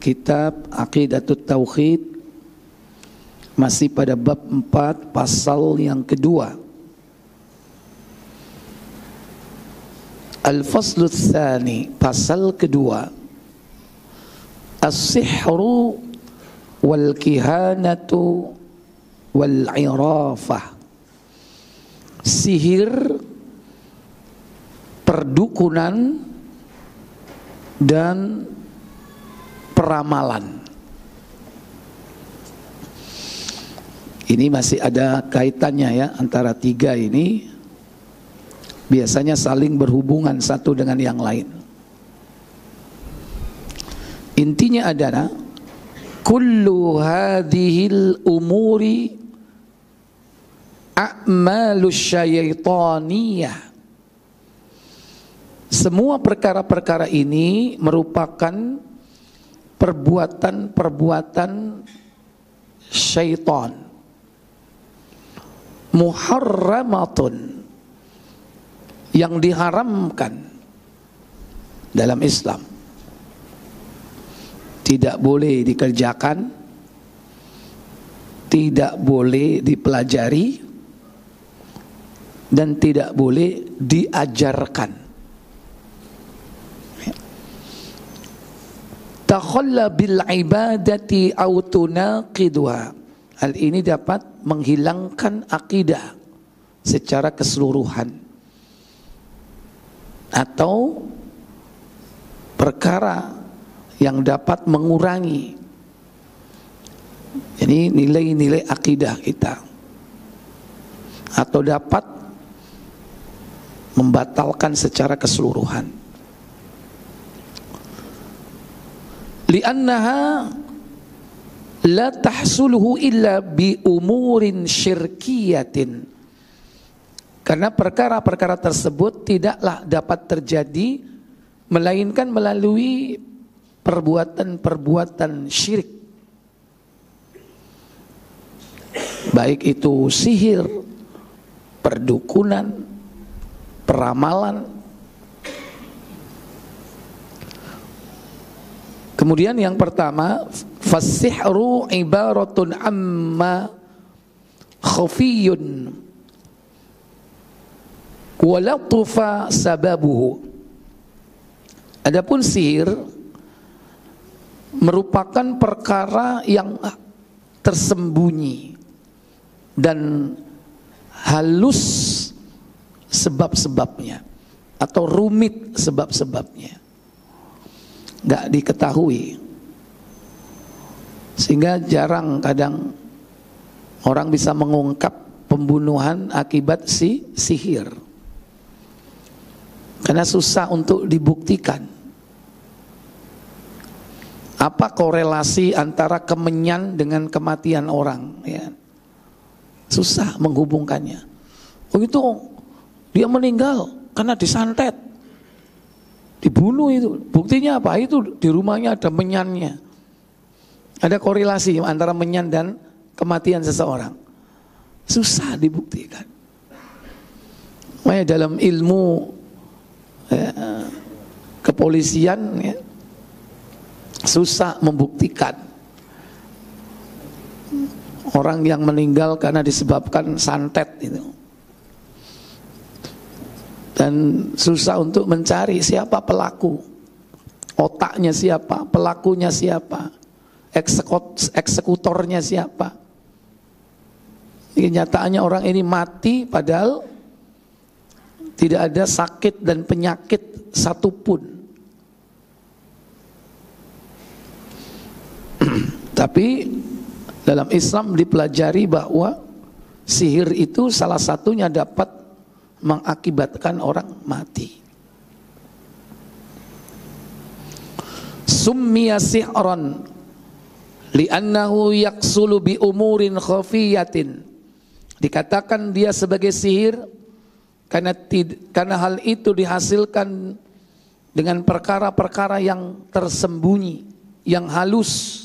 kitab Aqidatut Tauhid, masih pada bab 4 pasal yang kedua. Al-Faslu Tsani, pasal kedua. As-sihru wal-kihanatu wal-irafah. Sihir, perdukunan, dan peramalan. Ini masih ada kaitannya ya, antara tiga ini biasanya saling berhubungan satu dengan yang lain. Intinya adalah kullu hadhil umuri a'malus syaitaniyah. Semua perkara-perkara ini merupakan perbuatan-perbuatan syaitan, muharramatun, yang diharamkan dalam Islam, tidak boleh dikerjakan, tidak boleh dipelajari, dan tidak boleh diajarkan. Takhalla bil ibadati aw tunaqiduha. Hal ini dapat menghilangkan akidah secara keseluruhan, atau perkara yang dapat mengurangi jadi nilai-nilai akidah kita, atau dapat membatalkan secara keseluruhan. Li'annaha la tahsuluhu illa bi umurin syirkiyatin. Karena perkara-perkara tersebut tidaklah dapat terjadi melainkan melalui perbuatan-perbuatan syirik, baik itu sihir, perdukunan, peramalan. Kemudian yang pertama, fasihru ibaratun amma khafiyun walatufa sababuhu. Adapun sihir merupakan perkara yang tersembunyi dan halus sebab-sebabnya, atau rumit sebab-sebabnya, nggak diketahui, sehingga jarang kadang orang bisa mengungkap pembunuhan akibat sihir. Karena susah untuk dibuktikan. Apa korelasi antara kemenyan dengan kematian orang? Ya. Susah menghubungkannya. Oh itu dia meninggal karena disantet, dibunuh itu. Buktinya apa? Itu di rumahnya ada menyannya. Ada korelasi antara menyan dan kematian seseorang. Susah dibuktikan. Makanya dalam ilmu kepolisian ya, susah membuktikan orang yang meninggal karena disebabkan santet itu, dan susah untuk mencari siapa pelaku, otaknya siapa, pelakunya siapa, eksekutornya siapa. Kenyataannya orang ini mati padahal tidak ada sakit dan penyakit satupun. Tapi dalam Islam dipelajari bahwa sihir itu salah satunya dapat mengakibatkan orang mati. Summiya sihran li'annahu yaksulu bi umurin khafiyatin. Dikatakan dia sebagai sihir karena hal itu dihasilkan dengan perkara-perkara yang tersembunyi, yang halus.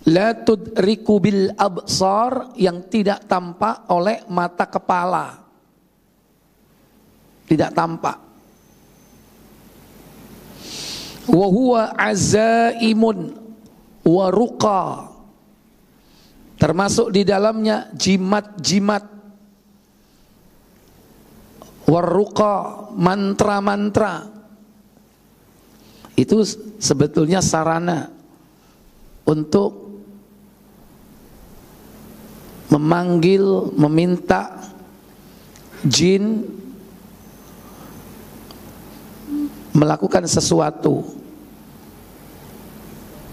La tudriku bil absar, yang tidak tampak oleh mata kepala. Tidak tampak. wa huwa azaimun wa ruqa, termasuk di dalamnya jimat-jimat, warruqa, mantra-mantra. Itu sebetulnya sarana untuk memanggil, meminta jin melakukan sesuatu,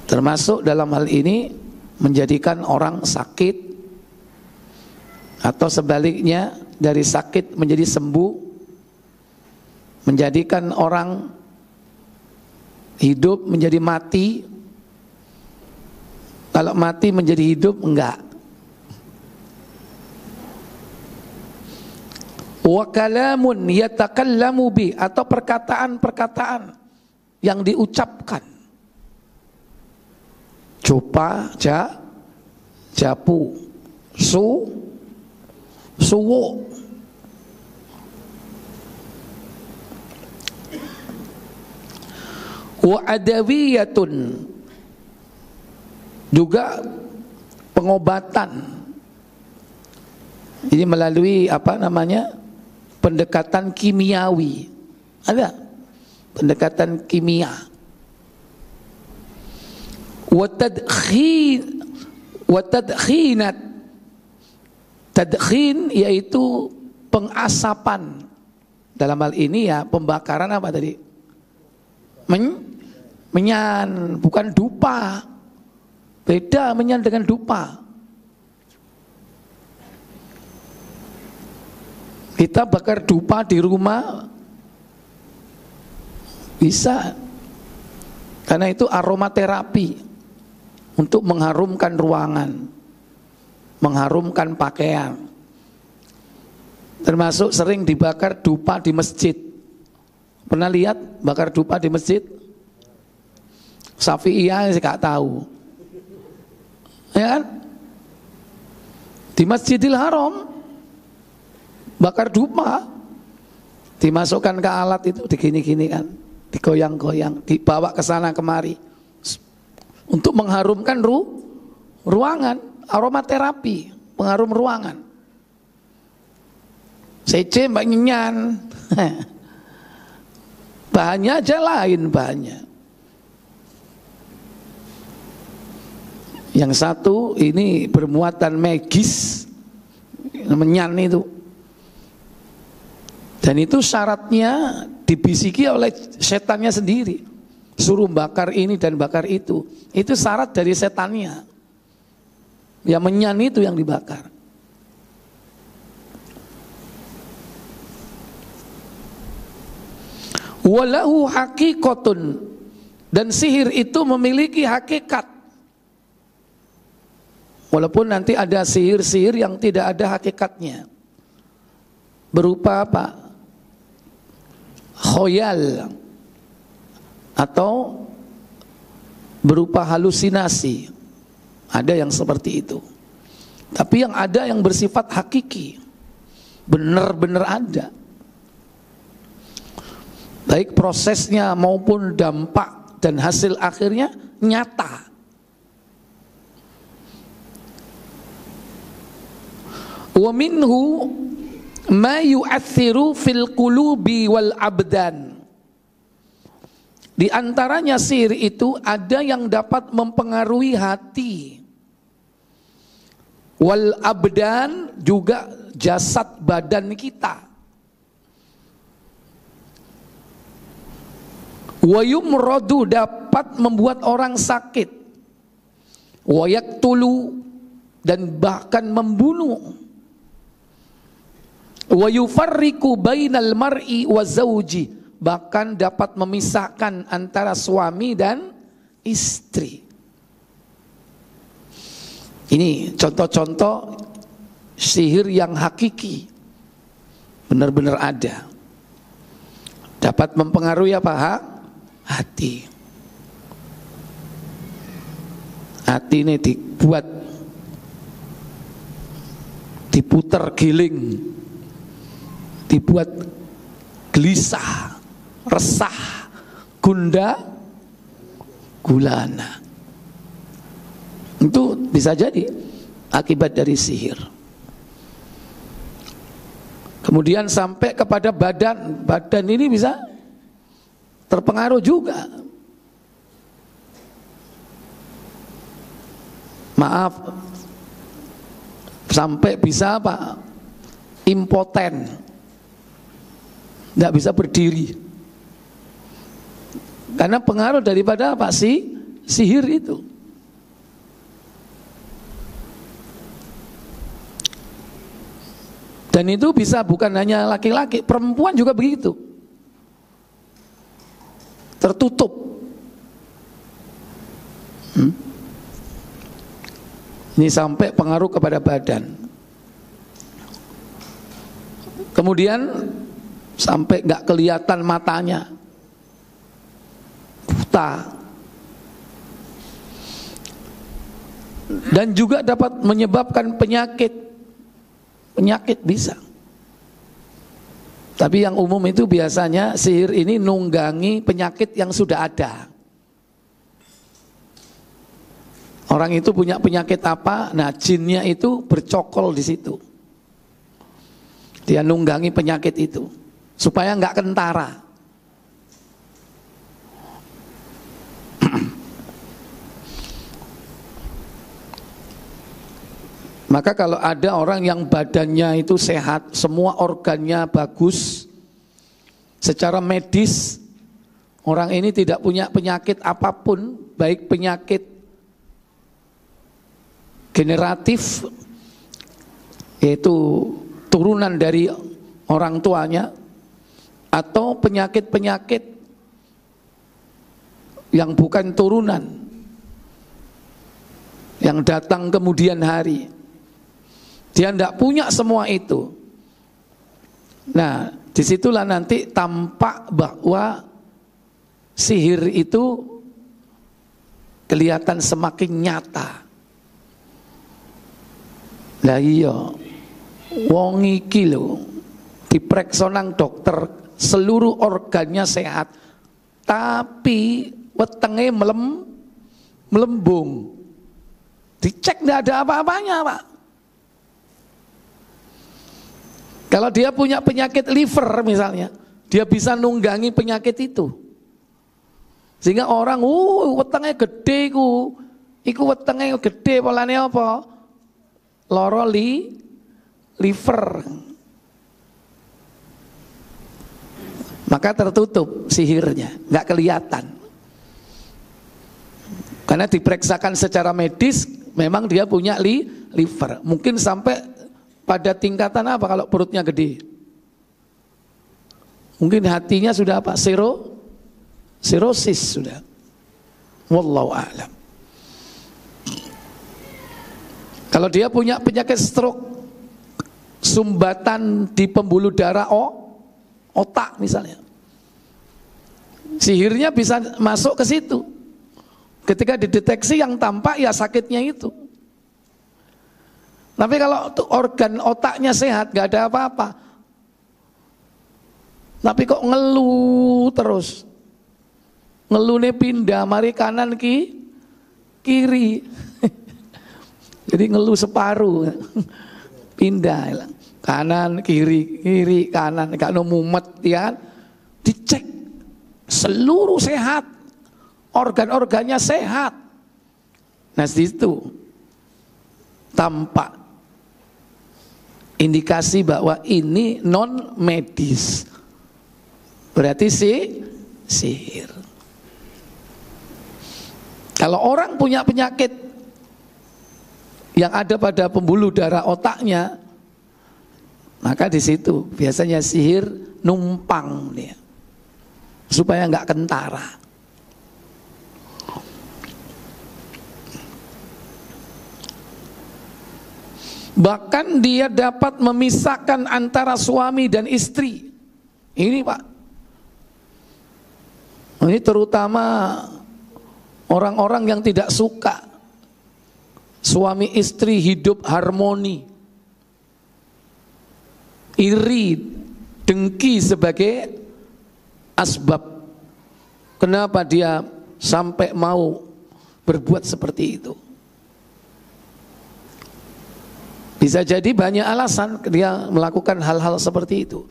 termasuk dalam hal ini menjadikan orang sakit, atau sebaliknya dari sakit menjadi sembuh, menjadikan orang hidup menjadi mati, kalau mati menjadi hidup, enggak. Wa kalamun yatakallamu bi, atau perkataan-perkataan yang diucapkan. Copa, japu, suwo. Wa adawiyatun, juga pengobatan. Ini melalui pendekatan kimiawi. Ada pendekatan kimia. Wa tadkhinat. Tadkhin yaitu pengasapan. Dalam hal ini ya pembakaran apa tadi? Menyan, bukan dupa. Beda menyan dengan dupa. Kita bakar dupa di rumah bisa, karena itu aromaterapi untuk mengharumkan ruangan, mengharumkan pakaian. Termasuk sering dibakar dupa di masjid. Pernah lihat bakar dupa di masjid? Syafi'iyah saya gak tahu, ya kan? Di Masjidil Haram bakar dupa, dimasukkan ke alat itu, digini-gini kan, digoyang-goyang, dibawa ke sana kemari untuk mengharumkan ruangan, aromaterapi, pengharum ruangan. Sece mbak nyenyan, bahannya aja lain bahannya. Yang satu ini bermuatan magis, menyan itu. Dan itu syaratnya dibisiki oleh setannya sendiri. Suruh bakar ini dan bakar itu. Itu syarat dari setannya. Ya menyan itu yang dibakar. Walahu hakikatun, dan sihir itu memiliki hakikat. Walaupun nanti ada sihir-sihir yang tidak ada hakikatnya. Berupa apa? Khoyal, atau berupa halusinasi. Ada yang seperti itu. Tapi yang ada yang bersifat hakiki, benar-benar ada. Baik prosesnya maupun dampak dan hasil akhirnya nyata. Wa minhu ma yu'athiru fil qulubi wal abdan. Di antaranya sihir itu ada yang dapat mempengaruhi hati, wal abdan, juga jasad badan kita. Wa yumradu, dapat membuat orang sakit. Wa yaktulu, dan bahkan membunuh. Wa yufarriqu bainal mar'i wa zawji, bahkan dapat memisahkan antara suami dan istri. Ini contoh-contoh sihir yang hakiki, benar-benar ada. Dapat mempengaruhi apa? Hati. Hati ini diputar giling, dibuat gelisah, resah, gundah gulana. Itu bisa jadi akibat dari sihir. Kemudian sampai kepada badan. Badan ini bisa terpengaruh juga. Maaf, sampai bisa apa? Impoten, tidak bisa berdiri. Karena pengaruh daripada apa sih? Sihir itu. Dan itu bisa bukan hanya laki-laki, perempuan juga begitu. Tertutup. Ini sampai pengaruh kepada badan. Kemudian sampai nggak kelihatan matanya, buta. Dan juga dapat menyebabkan penyakit. Penyakit bisa. Tapi yang umum itu biasanya sihir ini nunggangi penyakit yang sudah ada. Orang itu punya penyakit apa? Nah, jinnya itu bercokol di situ. Dia nunggangi penyakit itu supaya nggak kentara. Maka kalau ada orang yang badannya itu sehat, semua organnya bagus, secara medis orang ini tidak punya penyakit apapun, baik penyakit generatif, yaitu turunan dari orang tuanya, atau penyakit-penyakit yang bukan turunan, yang datang kemudian hari. Dia tidak punya semua itu. Nah, disitulah nanti tampak bahwa sihir itu kelihatan semakin nyata. Lah iya, wong iki lho diperiksa nang dokter, seluruh organnya sehat, tapi wetenge melembung. Dicek tidak ada apa-apanya, Pak. Kalau dia punya penyakit liver misalnya, dia bisa nunggangi penyakit itu. Sehingga orang, wetenge gede iku wetenge gede, polane apa? Loro liver. Maka tertutup sihirnya, nggak kelihatan. Karena diperiksakan secara medis, memang dia punya liver. Mungkin sampai pada tingkatan apa kalau perutnya gede? Mungkin hatinya sudah apa? Sirosis sudah. Wallahu a'lam. Kalau dia punya penyakit stroke, sumbatan di pembuluh darah otak misalnya, sihirnya bisa masuk ke situ. Ketika dideteksi yang tampak ya sakitnya itu. Tapi kalau organ otaknya sehat, gak ada apa-apa, tapi kok ngeluh terus, ngeluhnya pindah, mari kanan kiri, jadi ngeluh separuh, pindah, kanan kiri kanan, gak no mumet ya, dicek seluruh sehat, organ-organnya sehat. Nah situ tampak indikasi bahwa ini non medis, berarti sihir. Kalau orang punya penyakit yang ada pada pembuluh darah otaknya, maka di situ biasanya sihir numpang dia supaya nggak kentara. Bahkan dia dapat memisahkan antara suami dan istri. Ini Pak, ini terutama orang-orang yang tidak suka suami istri hidup harmoni, iri, dengki sebagai asbab kenapa dia sampai mau berbuat seperti itu? Bisa jadi banyak alasan dia melakukan hal-hal seperti itu.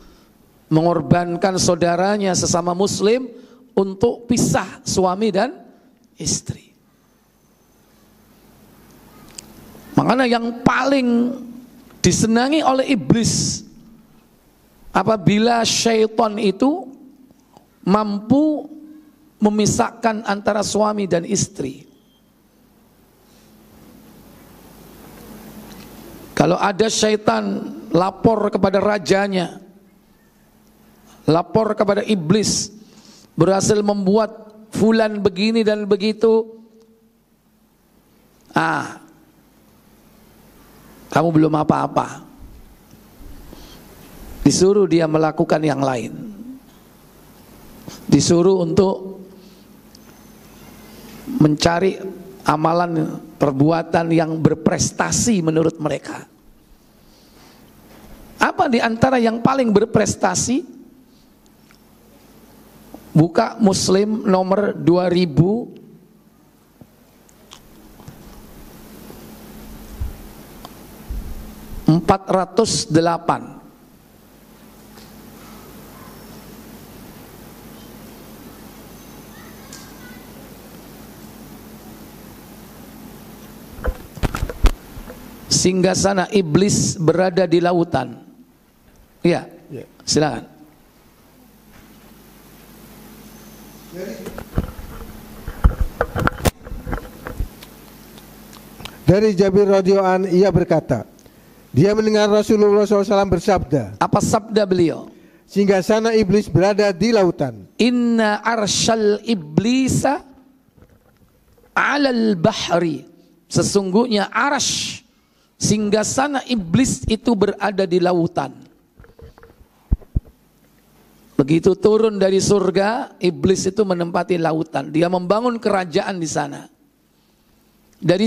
Mengorbankan saudaranya sesama muslim untuk pisah suami dan istri. Makanya yang paling disenangi oleh iblis apabila syaitan itu mampu memisahkan antara suami dan istri. Kalau ada syaitan lapor kepada rajanya, lapor kepada iblis, berhasil membuat fulan begini dan begitu, kamu belum apa-apa. Disuruh dia melakukan yang lain. Disuruh untuk mencari amalan perbuatan yang berprestasi menurut mereka. Apa di antara yang paling berprestasi? Buka Muslim nomor 2408. Singgasana iblis berada di lautan. Iya, silakan. Dari Jabir radhiyallahu an, ia berkata, dia mendengar Rasulullah SAW bersabda. Apa sabda beliau? Singgasana iblis berada di lautan. Inna arsyal iblisa alal bahri. Sesungguhnya arsh, singgasana iblis itu berada di lautan. Begitu turun dari surga, iblis itu menempati lautan. Dia membangun kerajaan di sana. Dari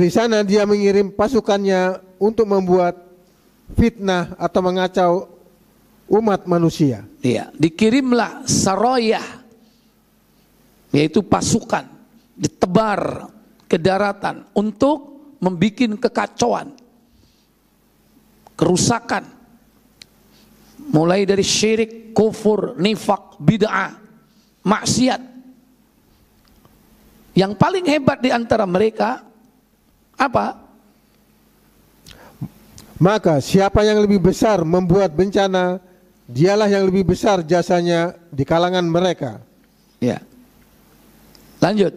sana dia mengirim pasukannya untuk membuat fitnah atau mengacau umat manusia. Iya, dikirimlah saroyah, yaitu pasukan, ditebar ke daratan untuk membuat kekacauan, kerusakan. Mulai dari syirik, kufur, nifak, bid'ah, maksiat. Yang paling hebat di antara mereka apa? Maka siapa yang lebih besar membuat bencana, dialah yang lebih besar jasanya di kalangan mereka. Ya. Lanjut.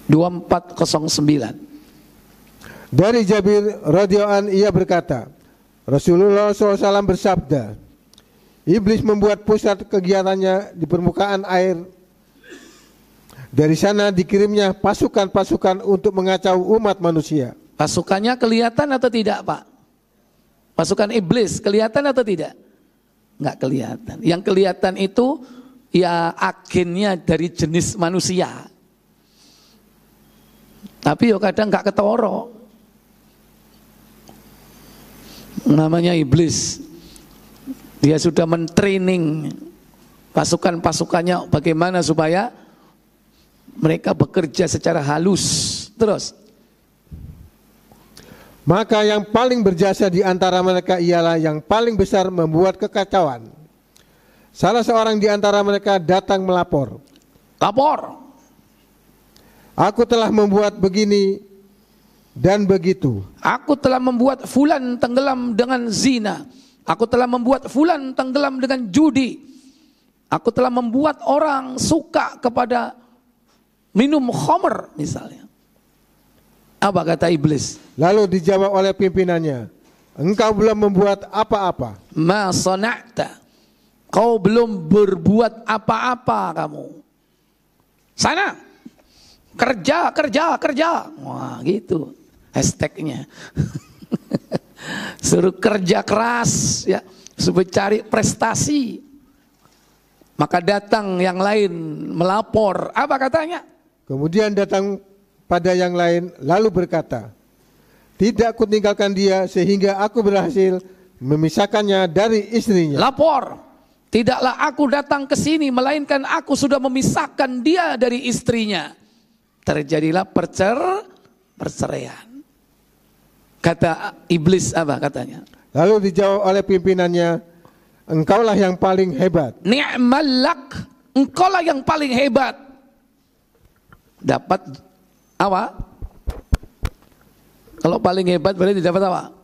2409. Dari Jabir radhiyallahu an, ia berkata, Rasulullah SAW bersabda, iblis membuat pusat kegiatannya di permukaan air. Dari sana dikirimnya pasukan-pasukan untuk mengacau umat manusia. Pasukannya kelihatan atau tidak, Pak? Pasukan iblis kelihatan atau tidak? Enggak kelihatan. Yang kelihatan itu ya agennya dari jenis manusia. Tapi yo kadang enggak ketoro. Namanya iblis. Dia sudah mentraining pasukan-pasukannya bagaimana supaya mereka bekerja secara halus. Terus, maka yang paling berjasa di antara mereka ialah yang paling besar membuat kekacauan. Salah seorang di antara mereka datang melapor. Lapor. Aku telah membuat begini dan begitu. Aku telah membuat fulan tenggelam dengan zina. Aku telah membuat fulan tenggelam dengan judi. Aku telah membuat orang suka kepada minum khamr misalnya. Apa kata iblis? Lalu dijawab oleh pimpinannya, engkau belum membuat apa-apa. Ma sana'ta. Kau belum berbuat apa-apa kamu. Sana. Kerja, kerja, kerja. Wah gitu. Hashtagnya. Suruh kerja keras ya, supaya cari prestasi. Maka datang yang lain melapor. Apa katanya? Kemudian datang pada yang lain lalu berkata, tidak aku tinggalkan dia sehingga aku berhasil memisahkannya dari istrinya. Lapor. tidaklah aku datang ke sini melainkan aku sudah memisahkan dia dari istrinya. Terjadilah perceraian. Kata iblis apa katanya? Lalu dijawab oleh pimpinannya, engkaulah yang paling hebat. Ni'mal lak, engkaulah yang paling hebat. Dapat apa? Kalau paling hebat berarti dapat apa?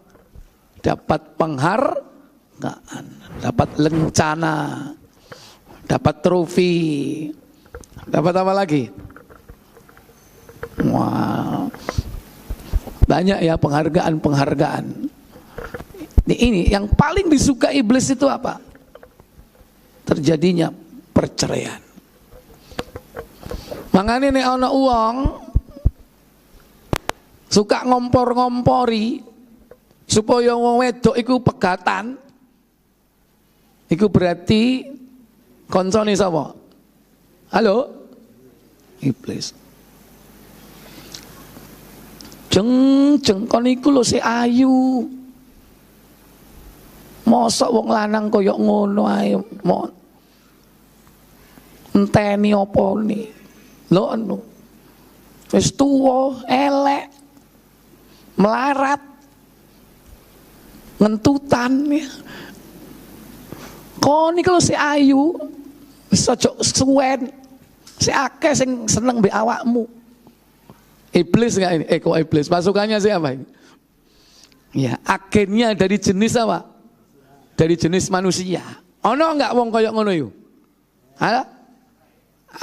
Dapat penghargaan, dapat lencana, dapat trofi, dapat apa lagi? Wow, banyak ya penghargaan. Ini yang paling disuka iblis itu apa? Terjadinya perceraian. Makanya nek ana uang suka ngompor-ngompori supaya wong wedok iku pegatan, iku berarti koncone sapa? Halo? Iblis. Jeng kon iku lho sik ayu. Mosok wong lanang koyo ngono ae enteni apa ni? Lho anu. Wis tuwa, elek. Melarat. Ngentutan ya. Kon iki lho sik ayu. Wis aja suwen. Sik akeh sing seneng mbek awakmu. Iblis enggak ini? Kok iblis? Pasukannya siapa ini? Ya, agennya dari jenis apa? Dari jenis manusia. Ono enggak wong koyo ngono yu? Hah?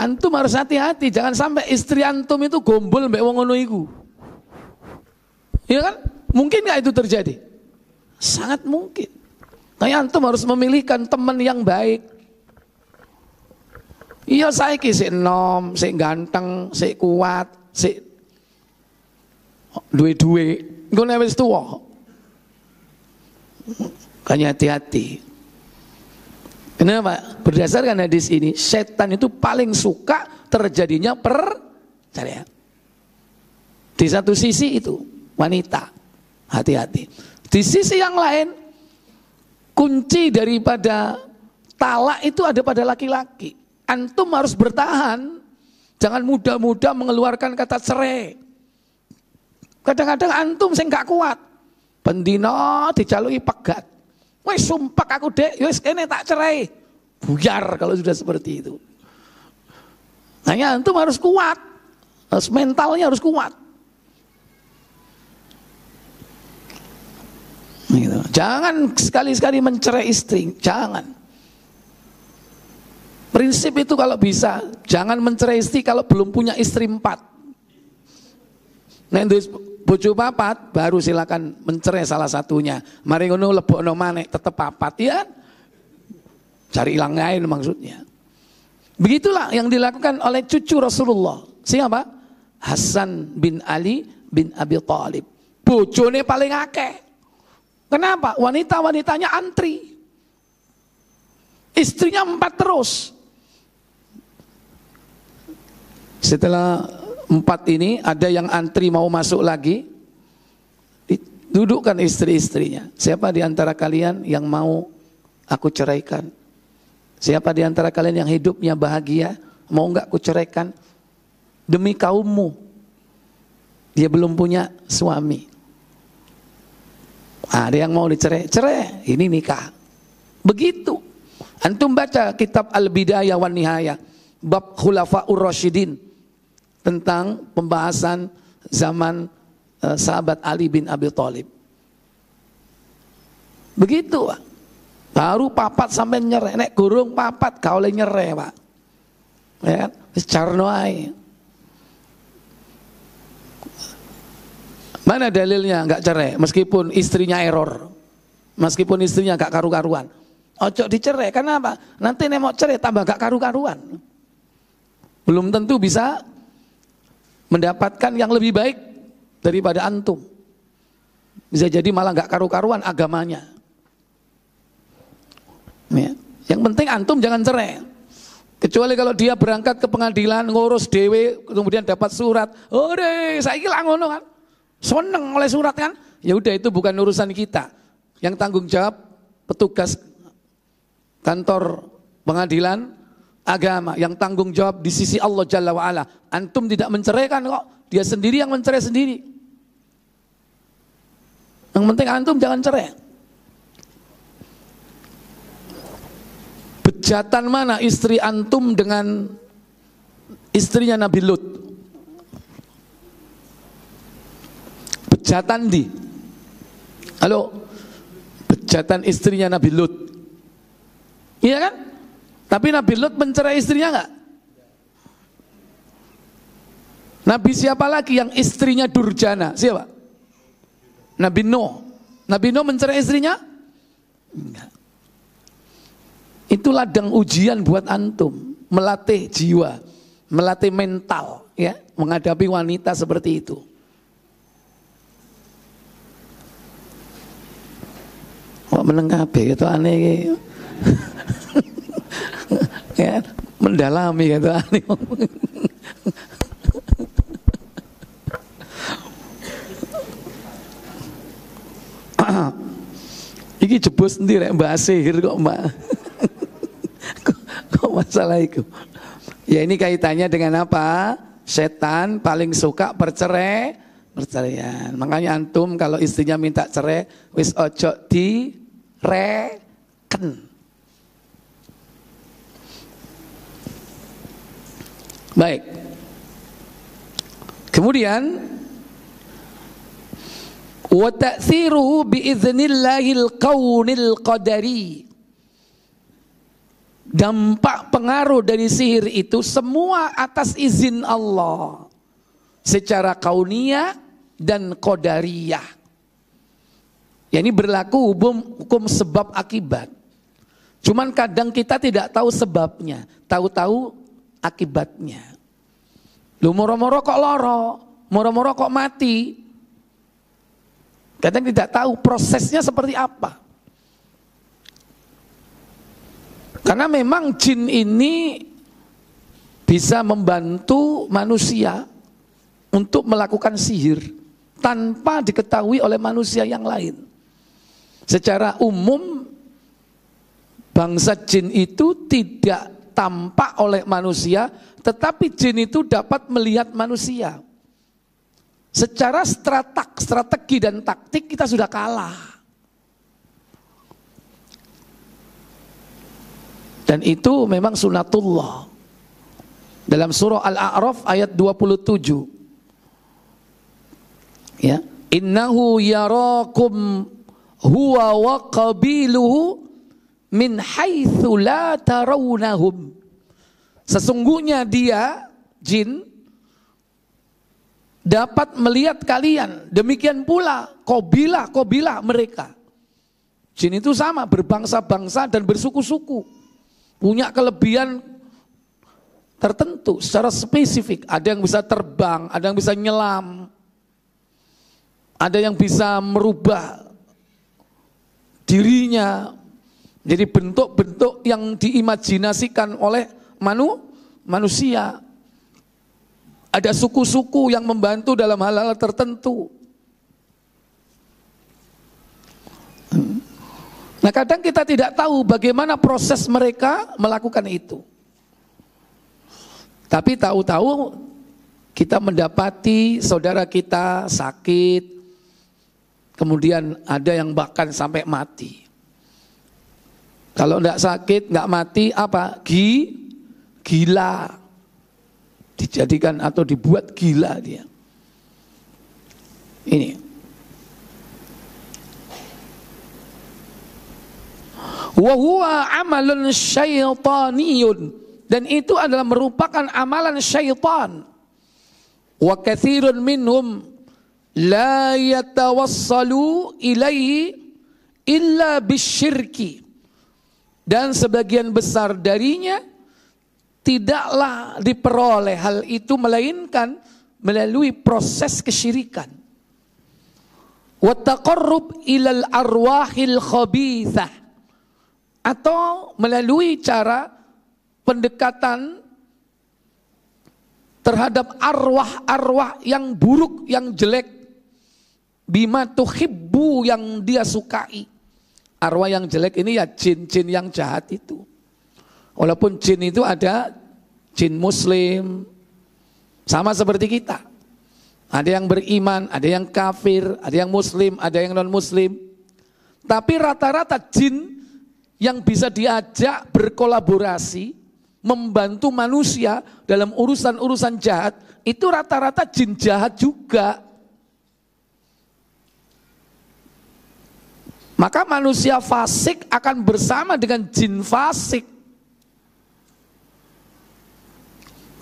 Antum harus hati-hati, jangan sampai istri antum itu gombol mbek wong ngono iku. Ya kan? Mungkin enggak itu terjadi? Sangat mungkin. Kayak antum harus memilihkan teman yang baik. Iya saiki sik enom, sik ganteng, sik kuat, sik duwe-duwe, engko nek wis tuwa. Makanya hati-hati. Kenapa? Berdasarkan hadis ini, setan itu paling suka terjadinya perceraian. Di satu sisi itu wanita, hati-hati. Di sisi yang lain, kunci daripada talak itu ada pada laki-laki. Antum harus bertahan, jangan mudah-mudah mengeluarkan kata cerai. Kadang-kadang antum sing gak kuat, pendino dijalui pegat. Wes sumpah aku dek, wes kene tak cerai. Buyar kalau sudah seperti itu. Hanya antum harus kuat, harus mentalnya harus kuat. Gitu. Jangan sekali-sekali mencerai istri, jangan. Prinsip itu kalau bisa, jangan mencerai istri kalau belum punya istri 4. Nek bojo 4 baru silakan mencerai salah satunya. Mari ngono lebokno maneh tetep 4 ya. Cari ilang lain maksudnya. Begitulah yang dilakukan oleh cucu Rasulullah. Siapa? Hasan bin Ali bin Abi Thalib. Bojone paling akeh. Kenapa? Wanita-wanitanya antri. Istrinya 4 terus. Setelah 4 ini ada yang antri mau masuk lagi, dudukkan istri-istrinya. Siapa di antara kalian yang mau aku ceraikan? Siapa di antara kalian yang hidupnya bahagia, mau enggak aku ceraikan? Demi kaummu. Dia belum punya suami. Ada yang mau dicerai, cerai, ini nikah. Begitu. Antum baca kitab Al-Bidayah wan Nihayah, bab Khulafaur Rasyidin, tentang pembahasan zaman sahabat Ali bin Abi Thalib. Begitu Pak. Baru 4 sampai nyerah. Nek gurung 4 gak oleh nyerah Pak. Ya kan? Wis carno ae. Mana dalilnya enggak cerai meskipun istrinya error. Meskipun istrinya gak karu-karuan. Ojo dicerai, kenapa? Nanti nek mau cerai tambah gak karu-karuan. Belum tentu bisa mendapatkan yang lebih baik daripada antum. Bisa jadi malah gak karu-karuan agamanya. Ya. Yang penting antum jangan cerai. Kecuali kalau dia berangkat ke pengadilan ngurus dewe kemudian dapat surat. Ore, saiki lah ngono kan. Seneng oleh surat kan? Ya udah itu bukan urusan kita. Yang tanggung jawab petugas kantor pengadilan agama yang tanggung jawab di sisi Allah Jalla wa'ala. Antum tidak menceraikan kok, dia sendiri yang mencerai sendiri. Yang penting antum jangan cerai. Bejatan mana istri antum dengan istrinya Nabi Lut? Bejatan di. Halo, bejatan istrinya Nabi Lut. Iya kan? Tapi Nabi Lut mencerai istrinya enggak? Nabi siapa lagi yang istrinya durjana? Siapa? Nabi Nuh. Nabi Nuh mencerai istrinya? Enggak. Itu ladang ujian buat antum, melatih jiwa, melatih mental, ya, menghadapi wanita seperti itu. Kok menengah itu aneh, ya, mendalami gitu aneh. Iki jebus sendiri Mbak Sihir kok Mbak. Kok masalah itu? Ya ini kaitannya dengan apa? Setan paling suka perceraian. Makanya antum kalau istrinya minta cerai, wis ojo direken. Baik. Kemudian wa ta'thiruhu biiznillahil kaunil qadari. Dampak pengaruh dari sihir itu semua atas izin Allah secara kauniyah dan qadariyah. Ya, ini berlaku hukum sebab akibat. Cuman kadang kita tidak tahu sebabnya, tahu-tahu akibatnya. Lu moro-moro kok loro, moro-moro kok mati. Kadang tidak tahu prosesnya seperti apa. Karena memang jin ini bisa membantu manusia untuk melakukan sihir tanpa diketahui oleh manusia yang lain. Secara umum bangsa jin itu tidak tampak oleh manusia, tetapi jin itu dapat melihat manusia. Secara strategi dan taktik kita sudah kalah. Dan itu memang sunatullah. Dalam surah Al-A'raf ayat 27. Ya, innahu yarakum huwa wa qabiluhu min haitsu la tarawnahum. Sesungguhnya dia jin dapat melihat kalian, demikian pula kabilah mereka. Jin itu sama, berbangsa-bangsa dan bersuku-suku. Punya kelebihan tertentu secara spesifik. Ada yang bisa terbang, ada yang bisa nyelam, ada yang bisa merubah dirinya jadi bentuk-bentuk yang diimajinasikan oleh manusia. Ada suku-suku yang membantu dalam hal-hal tertentu. Nah, kadang kita tidak tahu bagaimana proses mereka melakukan itu. Tapi tahu-tahu kita mendapati saudara kita sakit, kemudian ada yang bahkan sampai mati. Kalau enggak sakit, enggak mati, apa? Gila. Dijadikan atau dibuat gila dia. Ini. Wa huwa amalun syaitaniyun, dan itu adalah merupakan amalan syaitan. Wa katsirun minhum la yatawassalu ilaihi illa bisyirki, dan sebagian besar darinya tidaklah diperoleh hal itu melainkan melalui proses kesyirikan. Wa taqarrub ilal arwahil khabithah, atau melalui cara pendekatan terhadap arwah-arwah yang buruk, yang jelek, bima tuhibbu, yang dia sukai. Arwah yang jelek ini ya jin-jin yang jahat itu. Walaupun jin itu ada jin muslim, sama seperti kita. Ada yang beriman, ada yang kafir, ada yang muslim, ada yang non muslim. Tapi rata-rata jin yang bisa diajak berkolaborasi, membantu manusia dalam urusan-urusan jahat, itu rata-rata jin jahat juga. Maka manusia fasik akan bersama dengan jin fasik.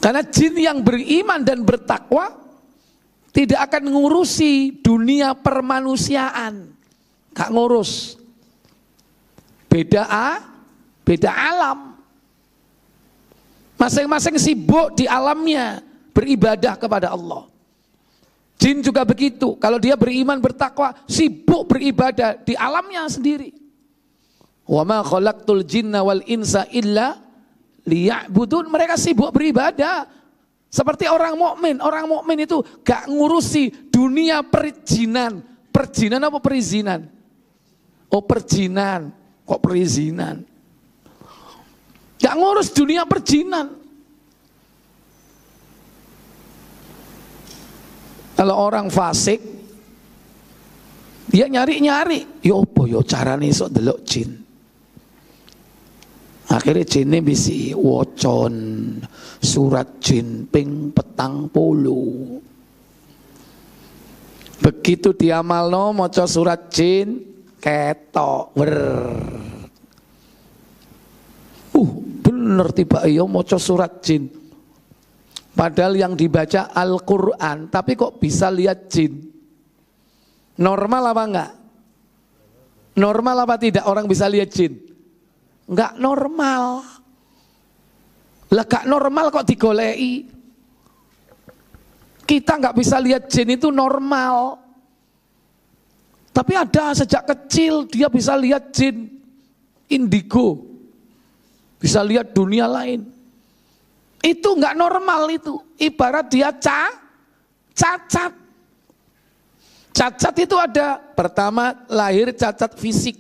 Karena jin yang beriman dan bertakwa tidak akan ngurusi dunia permanusiaan. Gak ngurus. Beda alam. Masing-masing sibuk di alamnya beribadah kepada Allah. Jin juga begitu. Kalau dia beriman bertakwa, sibuk beribadah di alamnya sendiri. Wa ma khalaqtul jinna wal insa illa liya'budun. Mereka sibuk beribadah. Seperti orang mukmin. Orang mukmin itu gak ngurusi dunia perizinan. Perjinan apa perizinan? Oh perjinan. Kok perizinan? Gak ngurus dunia perjinan. Kalau orang fasik, dia nyari-nyari, yo apa yo carane iso delok jin. Akhirnya jinnya bisi wocon surat jin ping 40. Begitu diamalno maca surat jin ketok bener tiba yo maca surat jin. Padahal yang dibaca Al-Quran, tapi kok bisa lihat jin? Normal apa enggak? Normal apa tidak orang bisa lihat jin? Enggak normal. Lah gak normal kok digolei? Kita enggak bisa lihat jin itu normal. Tapi ada sejak kecil dia bisa lihat jin indigo. Bisa lihat dunia lain. Itu enggak normal itu. Ibarat dia cacat. Cacat itu ada, pertama lahir cacat fisik.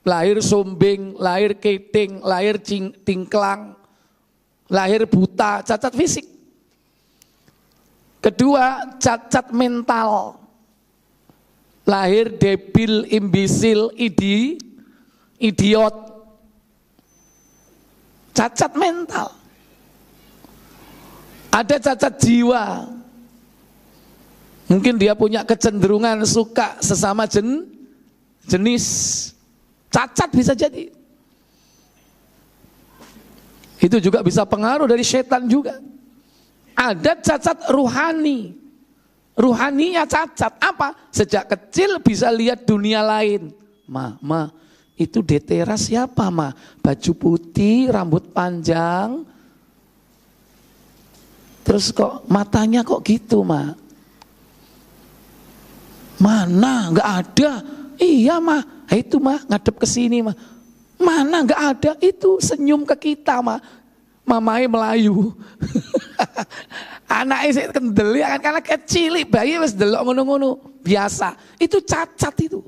Lahir sombeng, lahir keting, lahir tingklang, lahir buta, cacat fisik. Kedua, cacat mental. Lahir debil, imbisil, idiot. Cacat mental. Ada cacat jiwa. Mungkin dia punya kecenderungan suka sesama jenis. Cacat bisa jadi. Itu juga bisa pengaruh dari setan juga. Ada cacat ruhani. Ruhaninya cacat. Apa? Sejak kecil bisa lihat dunia lain. Ma, itu Detera siapa ma? Baju putih, rambut panjang. Terus kok matanya kok gitu ma? Mana? Nggak ada. Iya ma, itu ma ngadep ke sini ma. Mana nggak ada? Itu senyum ke kita ma. Mamai Melayu. Anaknya sih kendel ya kan karena kecil bayi wis delok ngono-ngono biasa. Itu cacat itu.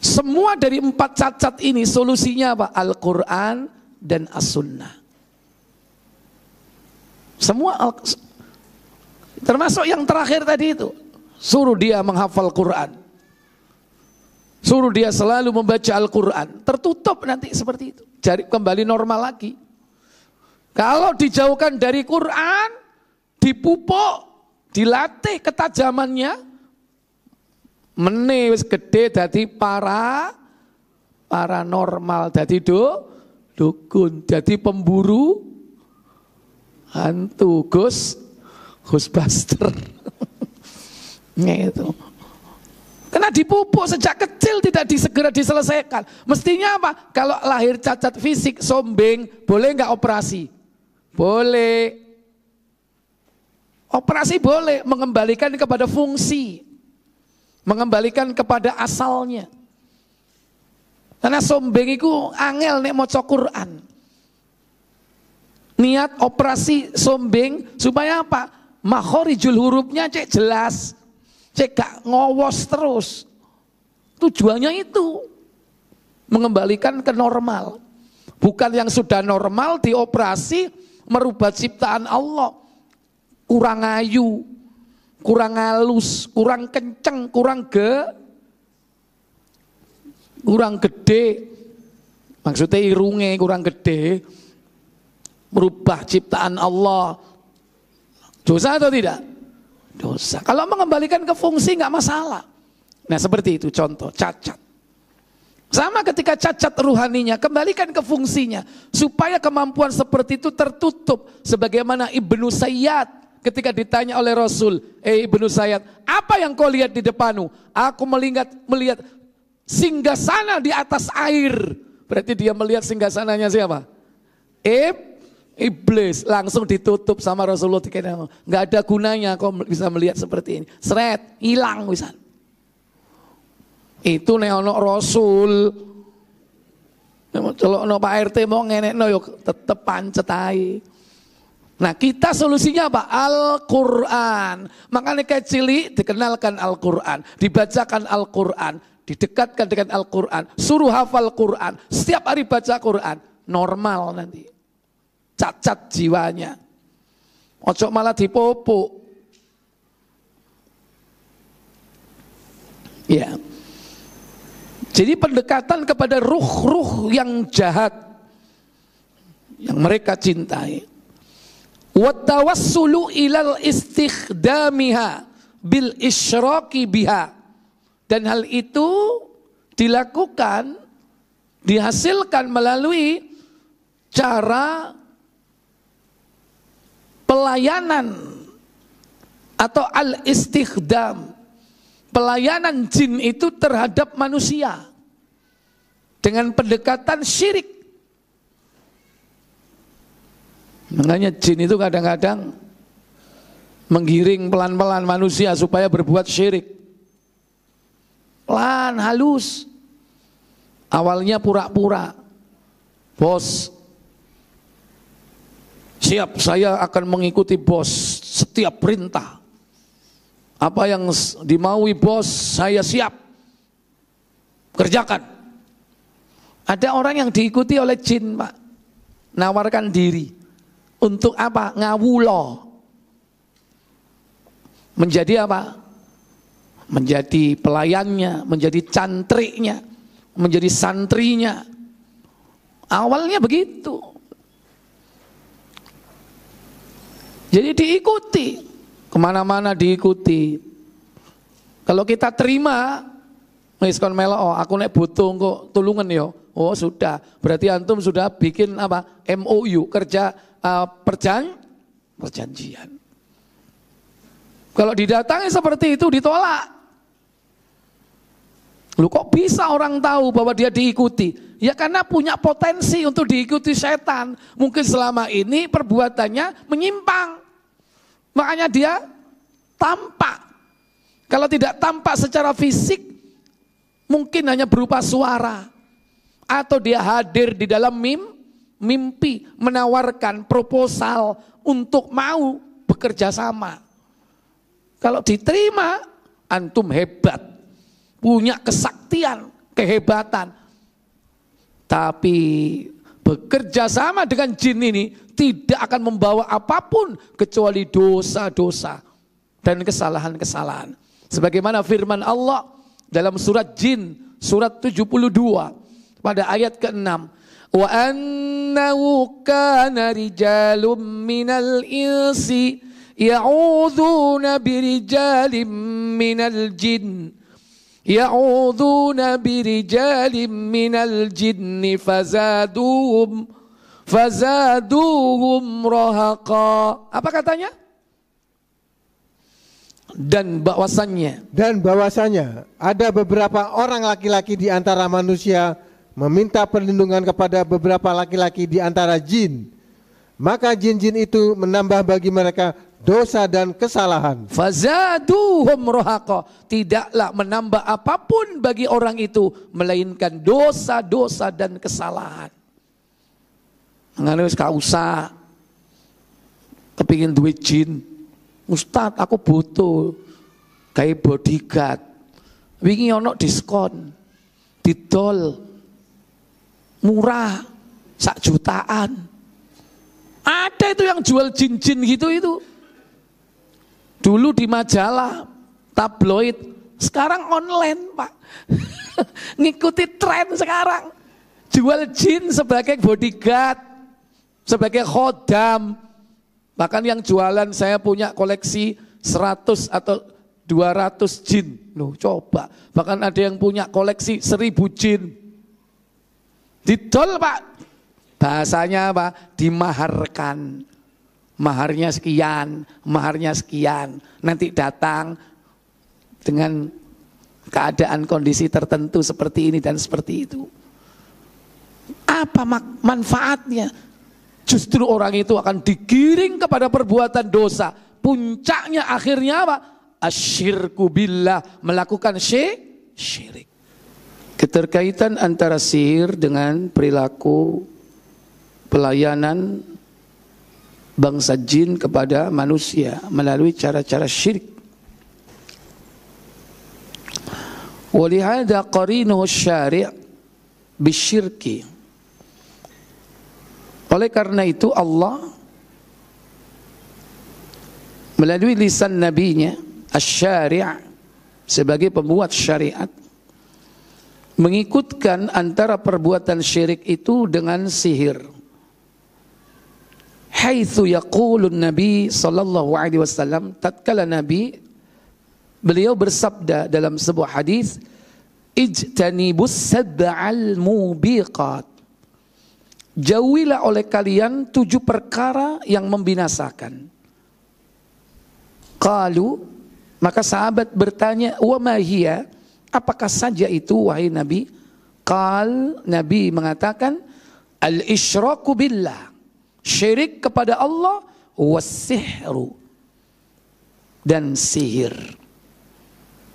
Semua dari 4 cacat ini solusinya apa? Al-Quran dan As-Sunnah. Semua termasuk yang terakhir tadi itu. Suruh dia menghafal Quran. Suruh dia selalu membaca Al-Quran. Tertutup nanti seperti itu. Jadi kembali normal lagi. Kalau dijauhkan dari Quran, dipupuk, dilatih ketajamannya, wis gede dadi paranormal, dadi dukun, jadi pemburu hantu, Ghostbuster. Gitu. Karena dipupuk sejak kecil tidak segera diselesaikan. Mestinya apa? Kalau lahir cacat fisik, sombeng, boleh nggak operasi? Boleh. Operasi boleh, mengembalikan kepada fungsi. Mengembalikan kepada asalnya. Karena sombeng itu angel nek maca Quran. Niat operasi sombeng supaya apa? Makhorijul hurufnya cek jelas. Cek gak ngowos terus. Tujuannya itu. Mengembalikan ke normal. Bukan yang sudah normal dioperasi merubah ciptaan Allah. Kurang ayu, kurang halus, kurang kenceng, kurang gede. Maksudnya irungnya kurang gede. Merubah ciptaan Allah. Dosa atau tidak? Dosa. Kalau mengembalikan ke fungsi nggak masalah. Nah seperti itu contoh, cacat. Sama ketika cacat ruhaninya, kembalikan ke fungsinya. Supaya kemampuan seperti itu tertutup. Sebagaimana Ibnu Sayyad ketika ditanya oleh Rasul, Ibnu Sayyad, apa yang kau lihat di depanmu? Aku melihat singgasana di atas air. Berarti dia melihat singgasananya siapa? Iblis. Langsung ditutup sama Rasulullah. Nggak ada gunanya kau bisa melihat seperti ini. Seret, hilang bisa. Itu nek ono Rasul. Kalau ono Pak RT mau ngenekno yo tetep pancet ae. Nah, kita solusinya apa? Al-Qur'an. Makanya kecili dikenalkan Al-Qur'an, dibacakan Al-Qur'an, didekatkan dengan Al-Qur'an, suruh hafal Qur'an, setiap hari baca Qur'an, normal nanti. Cacat jiwanya. Ojo malah dipupuk. Ya. Jadi pendekatan kepada ruh-ruh yang jahat yang mereka cintai. Wa tawassulu ilal istikhdamiha bil isyraki biha. Dan hal itu dilakukan, dihasilkan melalui cara pelayanan atau al-istikhdam. Pelayanan jin itu terhadap manusia dengan pendekatan syirik. Makanya jin itu kadang-kadang menggiring pelan-pelan manusia supaya berbuat syirik. Pelan, halus. Awalnya pura-pura. Bos, siap, saya akan mengikuti bos setiap perintah. Apa yang dimaui bos, saya siap. Kerjakan. Ada orang yang diikuti oleh jin, Pak. Nawarkan diri. Untuk apa? Ngawulo. Menjadi apa? Menjadi pelayannya, menjadi cantriknya, menjadi santrinya. Awalnya begitu. Jadi diikuti. Kemana-mana diikuti. Kalau kita terima, wis kon melok, aku nek butuh kok tulungan yo. Oh sudah, berarti antum sudah bikin apa? MOU, kerja perjanjian. Kalau didatangi seperti itu ditolak. Lu kok bisa orang tahu bahwa dia diikuti? Ya karena punya potensi untuk diikuti setan. Mungkin selama ini perbuatannya menyimpang. Makanya dia tampak. Kalau tidak tampak secara fisik, mungkin hanya berupa suara. Atau dia hadir di dalam mimpi, menawarkan proposal untuk mau bekerja sama. Kalau diterima, antum hebat. Punya kesaktian, kehebatan. Tapi bekerja sama dengan jin ini tidak akan membawa apapun kecuali dosa-dosa dan kesalahan-kesalahan. Sebagaimana firman Allah dalam surat Jin, surat 72 pada ayat ke-6. Wa annahu kana rijalun minal insi ya'udzuuna birijalin minal jin. Ya'udzuuna birijalin minal jinni fazaduhum rahaqa. Apa katanya? Dan bahwasannya ada beberapa orang laki-laki di antara manusia meminta perlindungan kepada beberapa laki-laki di antara jin. Maka jin-jin itu menambah bagi mereka dosa dan kesalahan. Fazaduhum rahaqa. Tidaklah menambah apapun bagi orang itu melainkan dosa-dosa dan kesalahan. Ngene wis gak usah kepingin duwe jin. Ustadz, aku butuh kayak bodyguard. Wingi ono diskon, didol, murah, sak jutaan. Ada itu yang jual jin-jin gitu itu. Dulu di majalah, tabloid, sekarang online Pak. Ngikuti tren sekarang. Jual jin sebagai bodyguard, sebagai khodam. Bahkan yang jualan, saya punya koleksi 100 atau 200 jin. Loh coba, bahkan ada yang punya koleksi 1000 jin. Didol Pak. Bahasanya apa? Dimaharkan. Maharnya sekian, maharnya sekian. Nanti datang dengan keadaan kondisi tertentu seperti ini dan seperti itu. Apa manfaatnya? Justru orang itu akan digiring kepada perbuatan dosa. Puncaknya akhirnya apa? Asyirku billah, melakukan syirik. Keterkaitan antara sihir dengan perilaku pelayanan bangsa jin kepada manusia melalui cara-cara syirik. Walihada qarinuhu syari' bisyirki. Oleh karena itu Allah melalui lisan nabinya asy-syari' sebagai pembuat syariat mengikutkan antara perbuatan syirik itu dengan sihir. Haitsu yaqulun Nabi sallallahu alaihi wasallam, tatkala Nabi beliau bersabda dalam sebuah hadis, ijtanibus sab'al mubiqat. Jauhilah oleh kalian 7 perkara yang membinasakan. Qalu, maka sahabat bertanya, wa ma hiya? Apakah saja itu wahai Nabi? Qal, Nabi mengatakan, al-isyraku billah. Syirik kepada Allah, was-sihru, dan sihir.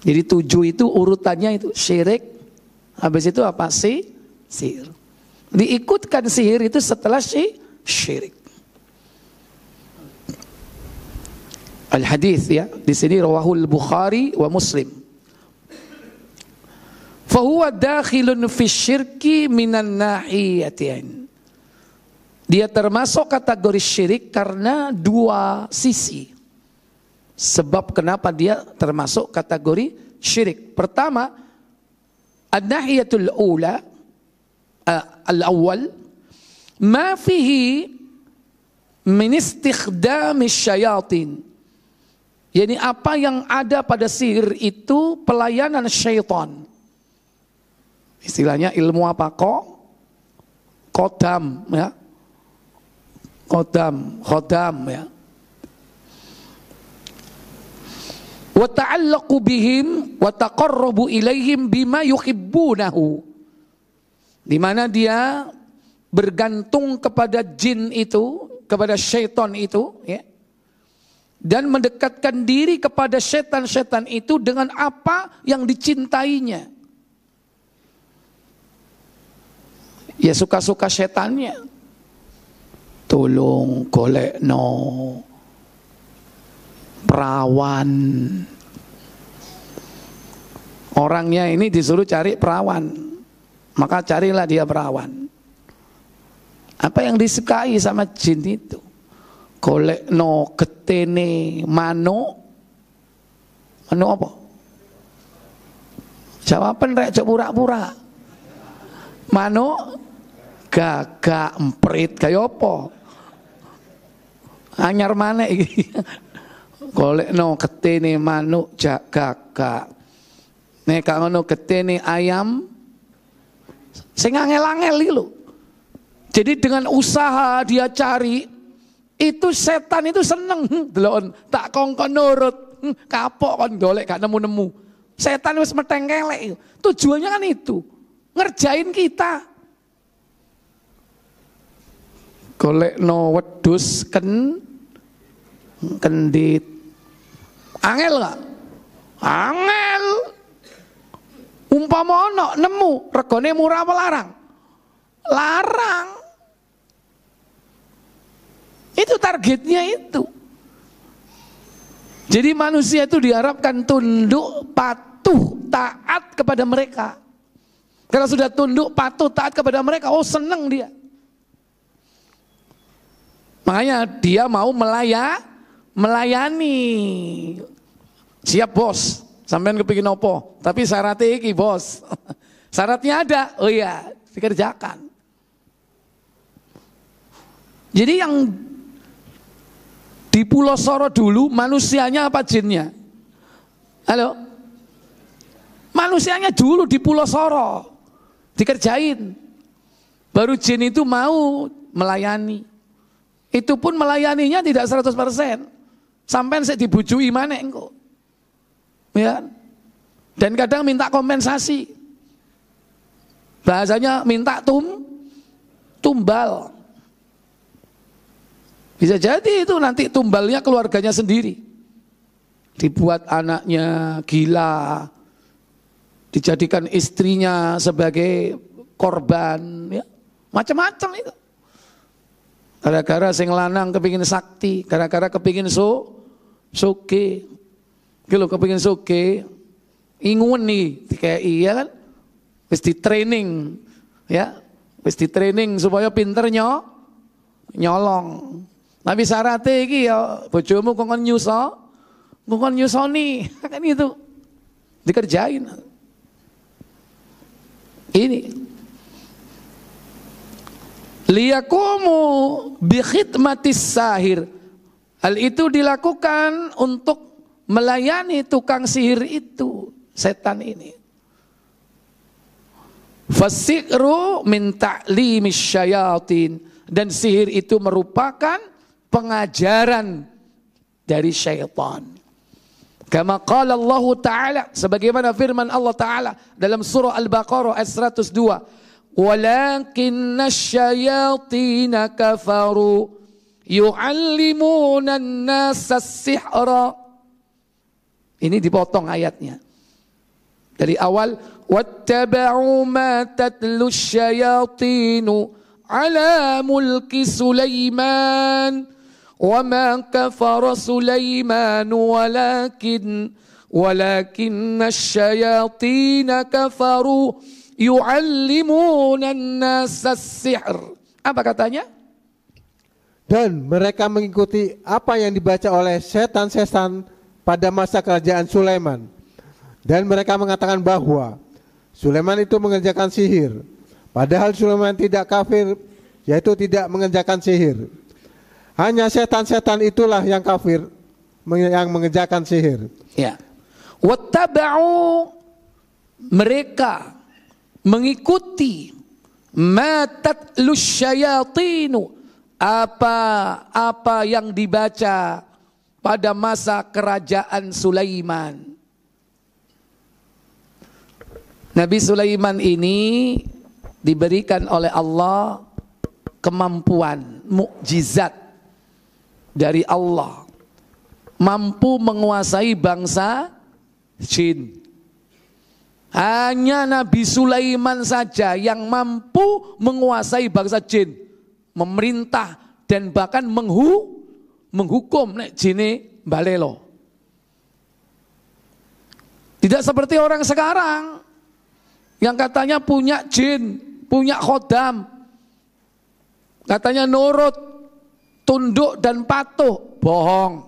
Jadi 7 itu urutannya itu syirik, habis itu apa sih? Sihir. Diikutkan sihir itu setelah syirik. Al-hadis ya, di sini rawahul Bukhari wa Muslim. Fahuwa dakhilun fi syirki minan nahiyatain. Dia termasuk kategori syirik karena 2 sisi. Sebab kenapa dia termasuk kategori syirik? Pertama, an-nahiyatul ula, al-awwal, ma fihi min istikhdam syayatin. Yani apa yang ada pada sihir itu pelayanan syaitan. Istilahnya ilmu apa kok? Kodam ya. Khodam ya. Wa ta'allaqu bihim wa taqarrabu ilaihim bima yuhibbunahu. Di mana dia bergantung kepada jin itu, kepada syaitan itu ya. Dan mendekatkan diri kepada setan-setan itu dengan apa yang dicintainya. Ya suka-suka setannya. Tolong golekno perawan. Orangnya ini disuruh cari perawan, maka carilah dia perawan. Apa yang disukai sama jin itu? Golekno getene manuk. Manuk apa? Jawaban rek cok pura-pura. Manuk gagak emprit kaya apa? Anyar mana iki? Golekno getene manuk gagak. Nek ngono getene ayam sing angel-angel iki lho. Jadi dengan usaha dia cari, itu setan itu seneng delokon, tak kongkon nurut. Kapok kon golek gak nemu-nemu. Setan wis metengkelek. Tujuannya kan itu, ngerjain kita. Golekno wedhus kendit. Angel gak? Angel. Umpama ono nemu, regane murah apa larang? Larang. Itu targetnya itu. Jadi manusia itu diharapkan tunduk, patuh, taat kepada mereka. Kalau sudah tunduk, patuh, taat kepada mereka, oh senang dia. Makanya dia mau melayani. Siap bos, sampean kepingin opo, tapi syaratnya iki bos. Syaratnya ada, oh iya, dikerjakan. Jadi yang di Pulau Soro dulu manusianya apa jinnya? Halo? Manusianya dulu di Pulau Soro dikerjain. Baru jin itu mau melayani. Itu pun melayaninya tidak 100%. Sampai saya dibujui mana engko. Ya. Dan kadang minta kompensasi. Bahasanya minta tumbal. Bisa jadi itu nanti tumbalnya keluarganya sendiri. Dibuat anaknya gila, dijadikan istrinya sebagai korban, ya. Macam-macam itu. Gara-gara sing lanang kepingin sakti, gara-gara kepingin soge. Kalau kepingin soge, ingun nih, kayak iya kan? Wis di training, ya. Wis di training supaya pinternya nyolong. Tapi syaratnya iki ya bojomu kongkon nyusoni, kan itu dikerjain. Ini liyakumu bi khidmatis sahir. Hal itu dilakukan untuk melayani tukang sihir itu, setan ini. Fasikru min ta'limis syayatin, dan sihir itu merupakan pengajaran dari syaitan. Kama qala Allah Ta'ala, sebagaimana firman Allah Ta'ala dalam surah Al-Baqarah ayat 102, walakinna syayatina kafaru yu'allimuna an-nasa as-sihra. Ini dipotong ayatnya dari awal, wattaba'u ma tatlu syayatinu ala mulki Sulaiman wa ma kafara Sulaiman walakinna asyayatina kafaru yu'allimuna an-nasa as-sihr. Apa katanya? Dan mereka mengikuti apa yang dibaca oleh setan-setan pada masa kerajaan Sulaiman. Dan mereka mengatakan bahwa Sulaiman itu mengerjakan sihir. Padahal Sulaiman tidak kafir, yaitu tidak mengerjakan sihir. Hanya setan-setan itulah yang kafir, yang mengerjakan sihir. Ya. Wattaba'u, mereka mengikuti ma tatlus syayatinu, apa yang dibaca pada masa kerajaan Sulaiman. Nabi Sulaiman ini diberikan oleh Allah kemampuan, mukjizat dari Allah, mampu menguasai bangsa jin. Hanya Nabi Sulaiman saja yang mampu menguasai bangsa jin, memerintah dan bahkan menghukum nek jine balelo. Tidak seperti orang sekarang yang katanya punya jin, punya khodam, katanya nurut, tunduk dan patuh. Bohong.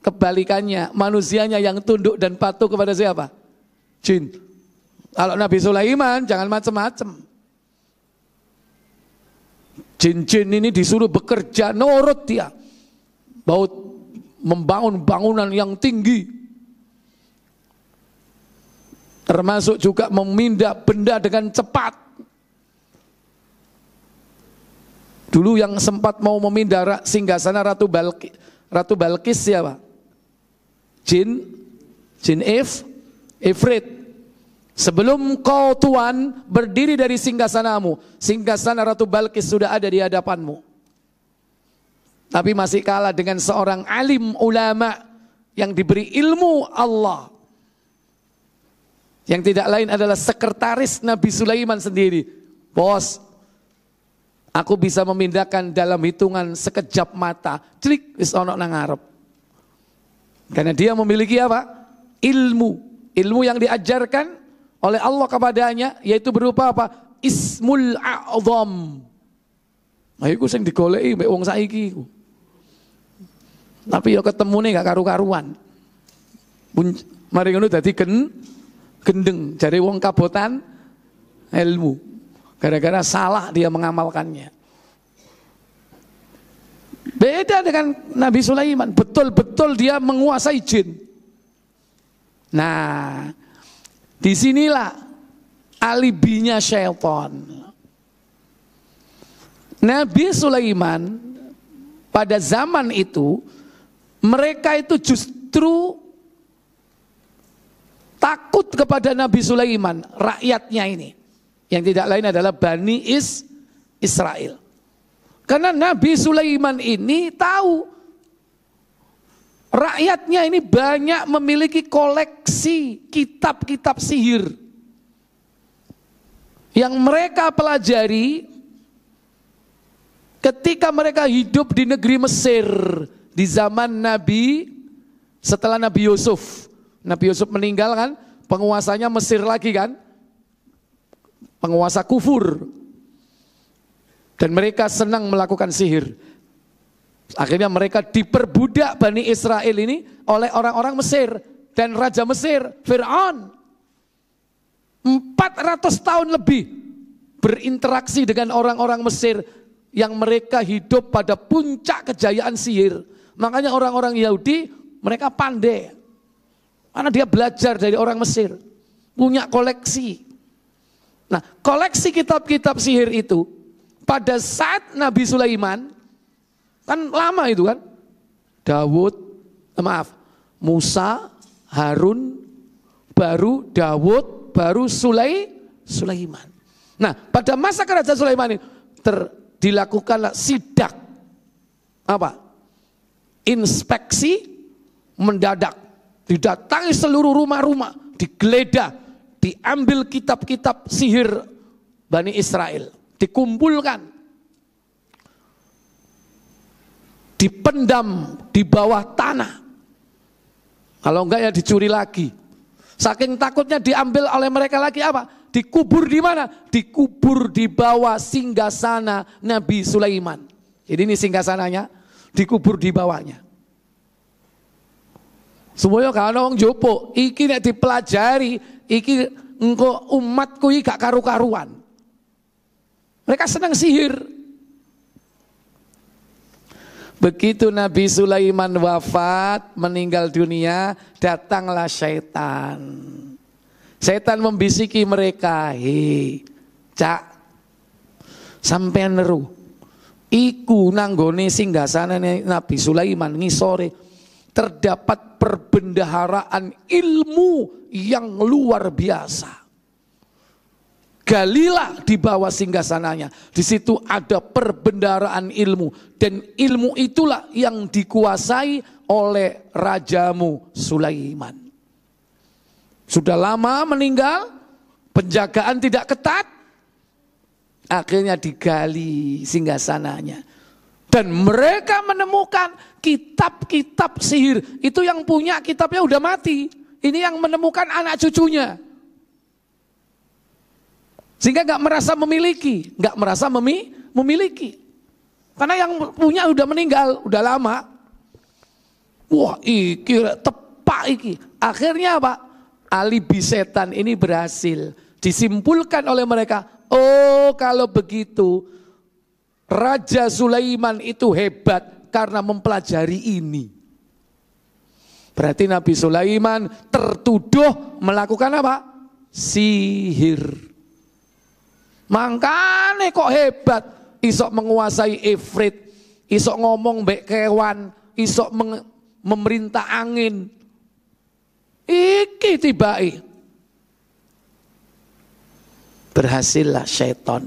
Kebalikannya, manusianya yang tunduk dan patuh kepada siapa? Jin. Kalau Nabi Sulaiman jangan macam-macam. Jin-jin ini disuruh bekerja, nurut dia. Baut membangun bangunan yang tinggi. Termasuk juga memindah benda dengan cepat. Dulu yang sempat mau memindah singgasana Ratu Balkis siapa? Jin Ifrit. Sebelum kau tuan berdiri dari singgasanamu, singgasana Ratu Balkis sudah ada di hadapanmu. Tapi masih kalah dengan seorang alim ulama yang diberi ilmu Allah, yang tidak lain adalah sekretaris Nabi Sulaiman sendiri. Bos, aku bisa memindahkan dalam hitungan sekejap mata. Clik, wis ono nang ngarep. Karena dia memiliki apa? Ilmu yang diajarkan oleh Allah kepadanya, yaitu berupa apa? Ismul A'zam. Nah iku sing digoleki mbek wong saiki iku. Tapi ya ketemune gak karu-karuan. Mari ngono dadi gendeng jare wong kabotan ilmu. Gara-gara salah dia mengamalkannya. Beda dengan Nabi Sulaiman, betul-betul dia menguasai jin. Nah, disinilah alibinya syaitan. Nabi Sulaiman pada zaman itu mereka itu justru takut kepada Nabi Sulaiman, rakyatnya ini, yang tidak lain adalah Bani Israel. Karena Nabi Sulaiman ini tahu rakyatnya ini banyak memiliki koleksi kitab-kitab sihir yang mereka pelajari ketika mereka hidup di negeri Mesir di zaman Nabi, setelah Nabi Yusuf. Nabi Yusuf meninggal kan, penguasanya Mesir lagi kan, penguasa kufur. Dan mereka senang melakukan sihir. Akhirnya mereka diperbudak Bani Israel ini oleh orang-orang Mesir. Dan Raja Mesir, Fir'aun, 400 tahun lebih berinteraksi dengan orang-orang Mesir yang mereka hidup pada puncak kejayaan sihir. Makanya orang-orang Yahudi mereka pandai. Karena dia belajar dari orang Mesir. Punya koleksi. Nah, koleksi kitab-kitab sihir itu pada saat Nabi Sulaiman, kan lama itu kan, Musa, Harun, baru Dawud, baru Sulaiman. Nah, pada masa kerajaan Sulaiman ini dilakukanlah sidak, inspeksi mendadak, didatangi seluruh rumah-rumah, digeledah, diambil kitab-kitab sihir Bani Israel, dikumpulkan, dipendam di bawah tanah. Kalau enggak ya dicuri lagi. Saking takutnya diambil oleh mereka lagi dikubur di mana? Dikubur di bawah singgasana Nabi Sulaiman. Jadi ini singgasananya, dikubur di bawahnya. Semuanya kalau wong jopo, iki nek dipelajari, iki engko umatku iki gak karu-karuan. Mereka senang sihir. Begitu Nabi Sulaiman wafat, meninggal dunia, datanglah syaitan. Syaitan membisiki mereka, Cak, sampean neru. Iku nanggone singgasane Nabi Sulaiman ngisore terdapat perbendaharaan ilmu yang luar biasa. Galilah di bawah singgasananya. Di situ ada perbendaharaan ilmu. Dan ilmu itulah yang dikuasai oleh rajamu Sulaiman. Sudah lama meninggal, penjagaan tidak ketat. Akhirnya digali singgasananya. Dan mereka menemukan kitab-kitab sihir. Itu yang punya kitabnya udah mati. Ini yang menemukan anak cucunya. Sehingga gak merasa memiliki, gak merasa memiliki. Karena yang punya udah meninggal, udah lama. Wah, iki tepak iki. Akhirnya alibi setan ini berhasil. Disimpulkan oleh mereka, oh kalau begitu Raja Sulaiman itu hebat karena mempelajari ini. Berarti Nabi Sulaiman tertuduh melakukan sihir. Makanya kok hebat, isok menguasai ifrit, isok ngomong mbek kewan, isok memerintah angin. Iki tibai. Berhasillah syaitan.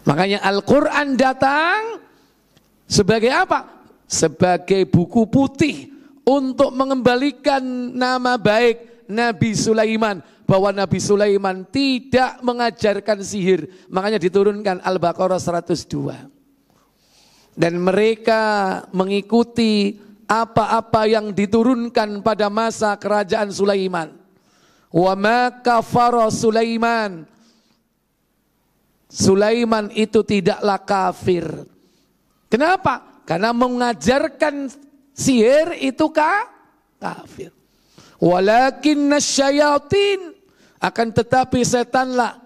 Makanya Al-Quran datang sebagai apa? Sebagai buku putih untuk mengembalikan nama baik Nabi Sulaiman. Bahwa Nabi Sulaiman tidak mengajarkan sihir. Makanya diturunkan Al-Baqarah 102. Dan mereka mengikuti apa-apa yang diturunkan pada masa kerajaan Sulaiman. Wa ma kafara Sulaiman. Sulaiman itu tidaklah kafir. Kenapa? Karena mengajarkan sihir itu kafir. Walakinna syayatin, akan tetapi setanlah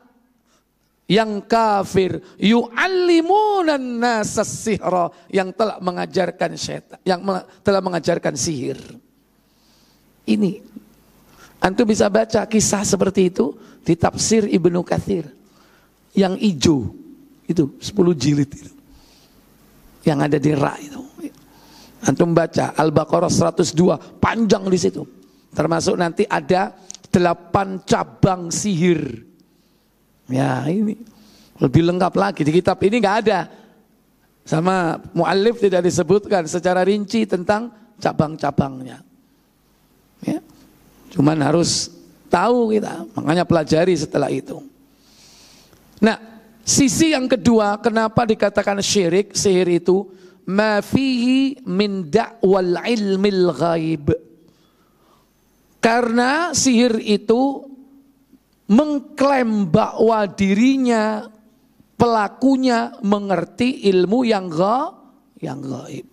yang kafir, yu'allimunan nasas sihra, yang telah mengajarkan setan, yang telah mengajarkan sihir. Ini antum bisa baca kisah seperti itu di tafsir Ibnu Katsir yang hijau itu 10 jilid itu, yang ada di Ra itu. Antum baca Al-Baqarah 102, panjang di situ. Termasuk nanti ada 8 cabang sihir. Ya, ini lebih lengkap lagi di kitab ini, nggak ada. Sama muallif tidak disebutkan secara rinci tentang cabang-cabangnya. Ya. Cuman harus tahu kita, makanya pelajari setelah itu. Nah, sisi yang kedua kenapa dikatakan syirik, sihir itu ma fihi min da'wal ilmil ghaib. Karena sihir itu mengklaim bahwa dirinya, pelakunya mengerti ilmu yang gaib.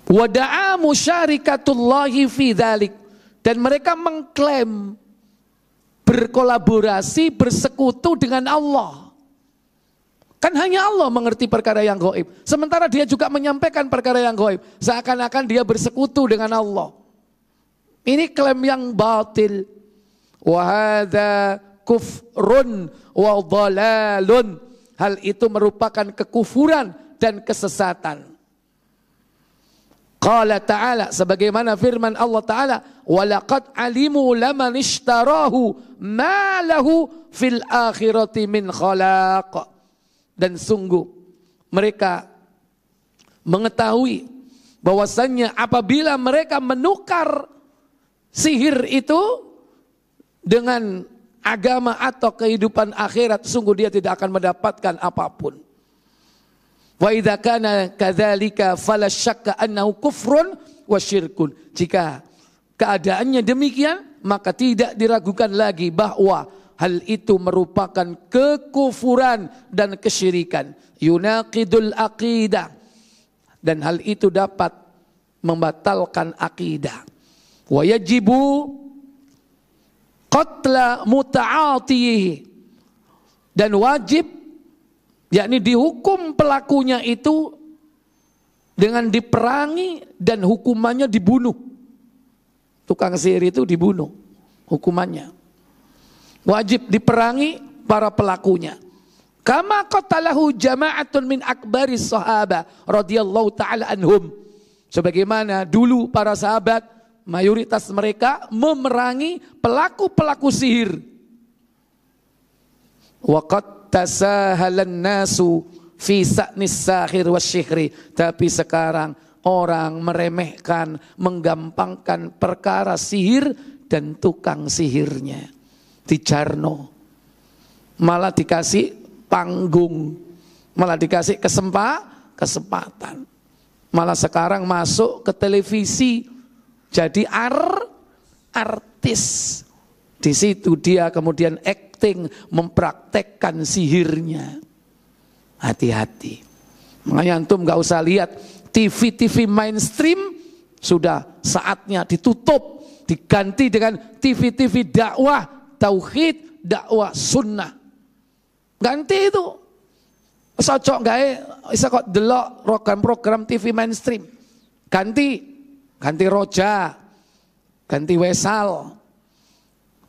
Wada'a musyarikatullahi fi dzalik, dan mereka mengklaim berkolaborasi, bersekutu dengan Allah. Kan hanya Allah mengerti perkara yang gaib. Sementara dia juga menyampaikan perkara yang gaib. Seakan-akan dia bersekutu dengan Allah. Ini klaim yang batil. Wa hadza kufrun wa dhalalun. Hal itu merupakan kekufuran dan kesesatan. Qala ta'ala, sebagaimana firman Allah Ta'ala, walaqad alimu laman ishtarahu ma lahu fil akhirati min khalaq. Dan sungguh mereka mengetahui bahwasannya apabila mereka menukar sihir itu dengan agama atau kehidupan akhirat, sungguh dia tidak akan mendapatkan apapun. Wa idza kana kadzalika fala syakka annahu kufrun wa syirkun. Jika keadaannya demikian, maka tidak diragukan lagi bahwa hal itu merupakan kekufuran dan kesyirikan. Yunaqidul aqidah. Dan hal itu dapat membatalkan akidah. Wa yajibu qatla muta'atihi. Dan wajib, yakni dihukum pelakunya itu dengan diperangi dan hukumannya dibunuh. Tukang sihir itu dibunuh hukumannya. Wajib diperangi para pelakunya. Kama qatalahu jama'atun min akbaris sahabah radhiyallahu ta'ala anhum. Sebagaimana dulu para sahabat, mayoritas mereka memerangi pelaku-pelaku sihir. Wa qad tasahalan nasu fi sa'nis sahir wasyihri. Tapi sekarang orang meremehkan, menggampangkan perkara sihir dan tukang sihirnya. Dijarno, malah dikasih panggung, malah dikasih kesempatan. Malah sekarang masuk ke televisi, jadi artis. Di situ dia kemudian acting, mempraktekkan sihirnya. Hati-hati. Makanya antum nggak usah lihat TV mainstream, sudah saatnya ditutup, diganti dengan TV dakwah tauhid, dakwah sunnah. Ganti itu. Socok gawe isa kok delok program-program TV mainstream. Ganti Roja, ganti Wesal,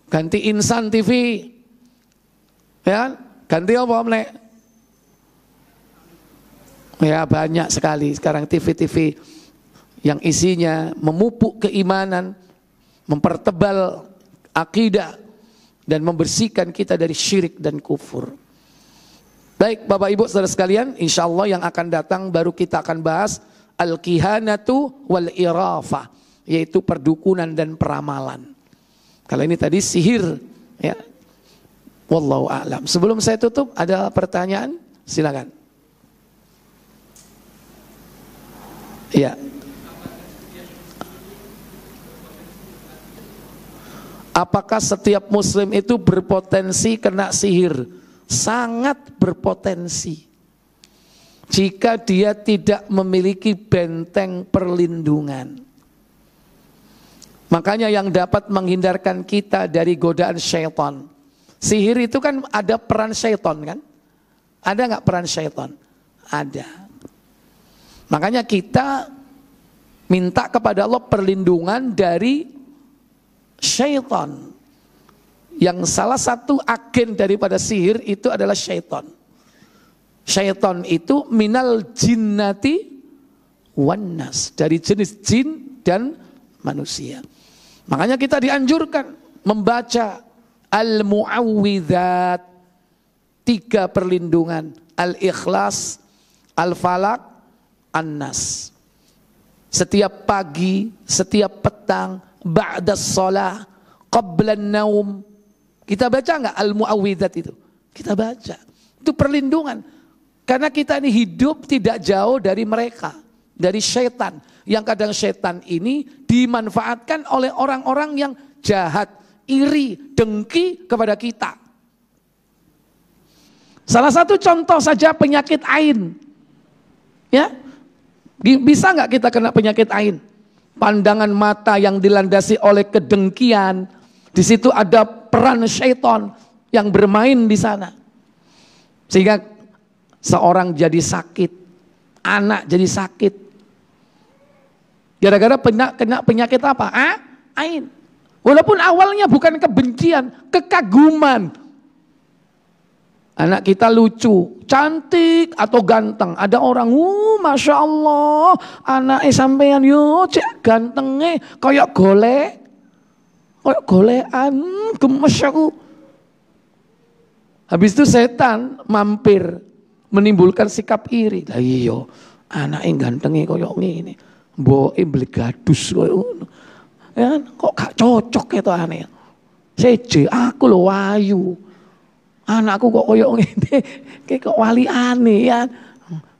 ganti Insan TV. Ya, ganti apa Mlek? Ya banyak sekali sekarang TV yang isinya memupuk keimanan, mempertebal akidah, dan membersihkan kita dari syirik dan kufur. Baik Bapak Ibu saudara sekalian, insya Allah yang akan datang baru kita akan bahas al-kihanatu wal irafah, yaitu perdukunan dan peramalan. Kalau ini tadi sihir, ya. Wallahu a'lam. Sebelum saya tutup, ada pertanyaan? Silakan. Ya. Apakah setiap muslim itu berpotensi kena sihir? Sangat berpotensi. jika dia tidak memiliki benteng perlindungan. Makanya yang dapat menghindarkan kita dari godaan syaitan. Sihir itu kan ada peran syaitan kan? Ada nggak peran syaitan? Ada. Makanya kita minta kepada Allah perlindungan dari syaitan. Yang salah satu agen daripada sihir itu adalah syaitan. Syaitan itu minal jinnati wan nas, dari jenis jin dan manusia. Makanya kita dianjurkan membaca al-mu'awwidzat, 3 perlindungan, al-ikhlas, al-falak, an-nas. Setiap pagi, setiap petang, ba'das shalah, qablan naum. Kita baca enggak al-mu'awwidzat itu? Kita baca. Itu perlindungan. Karena kita ini hidup tidak jauh dari mereka, dari setan. Yang kadang setan ini dimanfaatkan oleh orang-orang yang jahat, iri, dengki kepada kita. Salah satu contoh saja penyakit ain. Ya, bisa nggak kita kena penyakit ain? Pandangan mata yang dilandasi oleh kedengkian. Di situ ada peran setan yang bermain di sana. Sehingga seorang jadi sakit, anak jadi sakit. Gara-gara kena penyakit apa? Ain. Walaupun awalnya bukan kebencian, kekaguman. Anak kita lucu, cantik atau ganteng. Ada orang, Masya Allah, anaknya sampean yo cek gantengnya, kayak golek. Kayak golekan, gemes aku. Habis itu setan mampir, menimbulkan sikap iri. Lah iya, anake gantenge koyo ngene. Mboke blegadus koyo ngono. Ya, kok gak cocok itu aneh. Seje aku lho wayu. Anakku kok koyo ngene. Kayak kok wali aneh ya.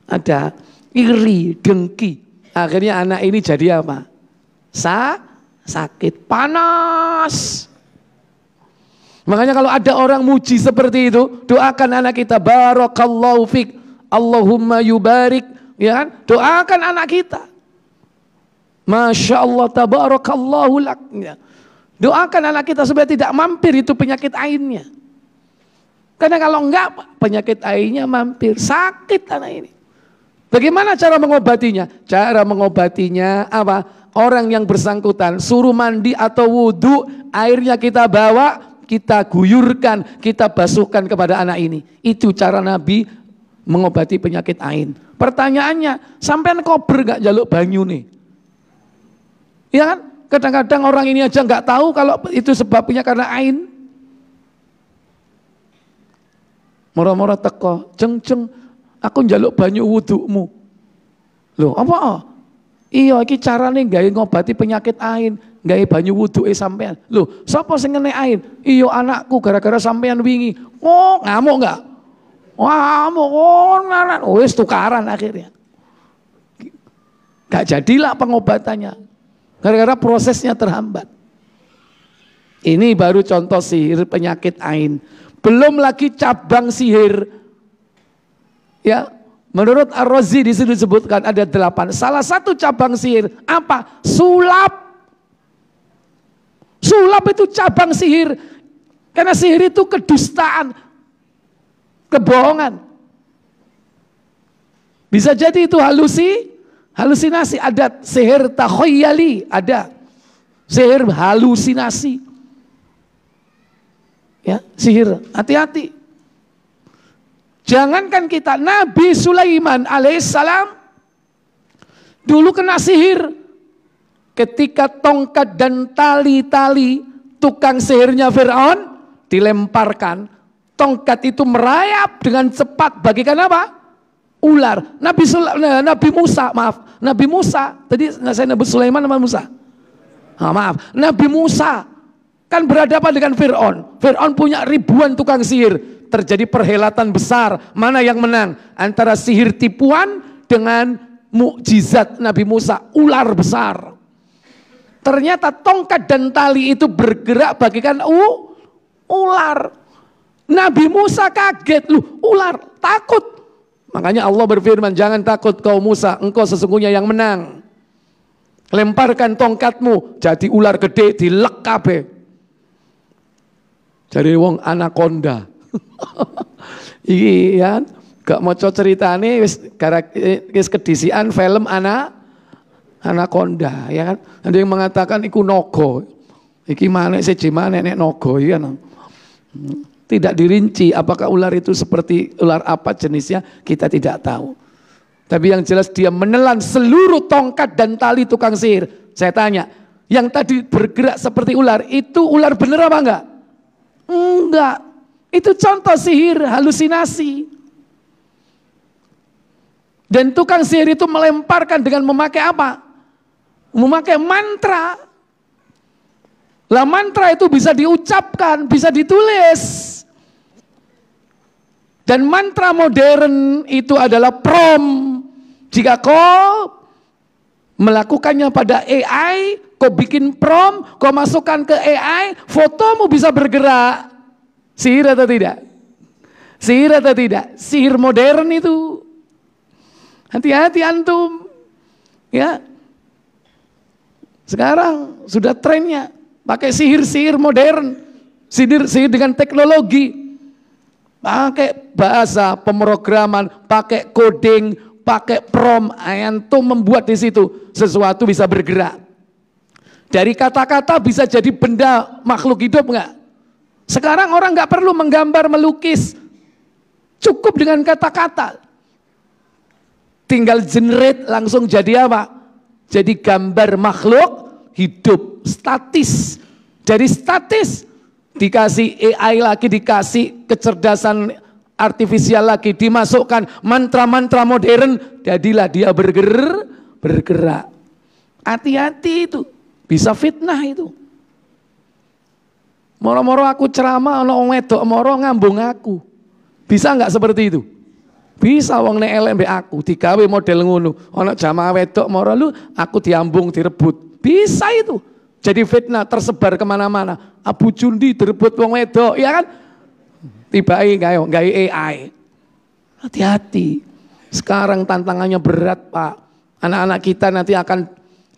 Ada iri, dengki. Akhirnya anak ini jadi apa? Sakit, panas. Makanya kalau ada orang muji seperti itu, doakan anak kita, barakallahu fik, Allahumma yubarik, ya kan? Doakan anak kita. Masya Allah, tabarakallahu lak. Ya. Doakan anak kita supaya tidak mampir itu penyakit ainnya. Karena kalau enggak, penyakit ainnya mampir, sakit anak ini. Bagaimana cara mengobatinya? Cara mengobatinya apa? Orang yang bersangkutan suruh mandi atau wudhu, airnya kita bawa, kita guyurkan, kita basuhkan kepada anak ini. Itu cara Nabi mengobati penyakit ain. Pertanyaannya, sampean kober gak jaluk banyu nih? Ya kan? Kadang-kadang orang ini aja gak tahu kalau itu sebabnya karena ain. Moro-moro teko, jeng, aku njaluk banyu wudhumu. Loh, apa? Iya, iki carane gawe ngobati penyakit ain, gawe banyu wudhuke sampean. Loh, sapa sing ngene ain? Iya anakku gara-gara sampean wingi. Oh, ngamuk enggak? Wah, ngamuk, wis tukaran akhirnya. Gak jadilah pengobatannya. Gara-gara prosesnya terhambat. Ini baru contoh sihir penyakit ain. Belum lagi cabang sihir. Ya, menurut Ar-Razi di sini disebutkan ada 8. Salah satu cabang sihir apa? Sulap. Sulap itu cabang sihir. Karena sihir itu kedustaan, kebohongan. Bisa jadi itu halusinasi. Ada sihir takhayyali, ada sihir halusinasi. Ya, sihir, hati-hati. Jangankan kita, Nabi Sulaiman alaihissalam dulu kena sihir. Ketika tongkat dan tali-tali tukang sihirnya Fir'aun dilemparkan, tongkat itu merayap dengan cepat bagaikan apa? Ular. Nabi Musa, tadi saya Nabi Sulaiman sama Musa. Nabi Musa kan berhadapan dengan Fir'aun. Fir'aun punya ribuan tukang sihir. Terjadi perhelatan besar. Mana yang menang? Antara sihir tipuan dengan mukjizat Nabi Musa. Ular besar. Ternyata tongkat dan tali itu bergerak bagaikan ular. Nabi Musa kaget. Loh, ular, takut. Makanya Allah berfirman, jangan takut kau Musa, engkau sesungguhnya yang menang. Lemparkan tongkatmu, jadi ular gede dilek kabeh. Jadi wong anaconda. Iki ya, gak maca ceritane wis kedisian film anaconda ya kan. Ada yang mengatakan iku naga. Iki manek siji manek nek naga ya kan. Tidak dirinci apakah ular itu seperti ular apa jenisnya, kita tidak tahu. Tapi yang jelas dia menelan seluruh tongkat dan tali tukang sihir. Saya tanya, yang tadi bergerak seperti ular, itu ular bener apa enggak? Enggak. Itu contoh sihir, halusinasi. Dan tukang sihir itu melemparkan dengan memakai apa? Memakai mantra. Lah mantra itu bisa diucapkan, bisa ditulis. Dan mantra modern itu adalah prom. Jika kau melakukannya pada AI, kau bikin prom, kau masukkan ke AI, fotomu bisa bergerak. Sihir atau tidak? Sihir atau tidak? Sihir modern itu. Hati-hati antum. Ya. Sekarang sudah trennya pakai sihir-sihir modern. Sihir dengan teknologi. Pakai bahasa pemrograman, pakai coding, pakai prom, antum membuat di situ sesuatu bisa bergerak. Dari kata-kata bisa jadi benda makhluk hidup enggak? Sekarang orang enggak perlu menggambar, melukis. Cukup dengan kata-kata. Tinggal generate langsung jadi apa? Jadi gambar makhluk hidup, statis. Dari statis dikasih AI lagi, dikasih kecerdasan artifisial lagi, dimasukkan mantra-mantra modern, jadilah dia bergerak. Hati-hati itu, bisa fitnah itu. Moro-moro aku ceramah, ono wong wedok moro ngambung aku. Bisa enggak seperti itu? Bisa wong nek elek mbek aku, digawe model ngono. Ono jamaah wedok moro lu, aku diambung, direbut. Bisa itu. Jadi fitnah tersebar kemana-mana. Abu Jundi direbut wong wedok, ya kan? Tiba-tiba gawe AI. Hati-hati. Sekarang tantangannya berat, Pak. Anak-anak kita nanti akan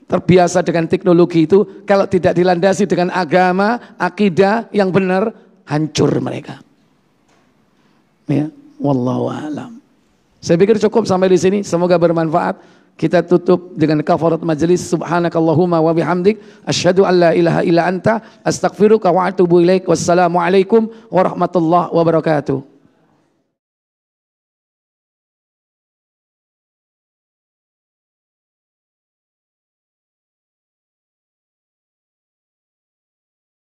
terbiasa dengan teknologi itu. Kalau tidak dilandasi dengan agama, akidah yang benar, hancur mereka. Ya, wallahu a'lam. Saya pikir cukup sampai di sini. Semoga bermanfaat. Kita tutup dengan kafarat majelis. Subhanakallahumma wa bihamdik, asyhadu an la ilaha illa anta, astaghfiruka wa atubu ilaik. Wassalamualaikum warahmatullahi wabarakatuh.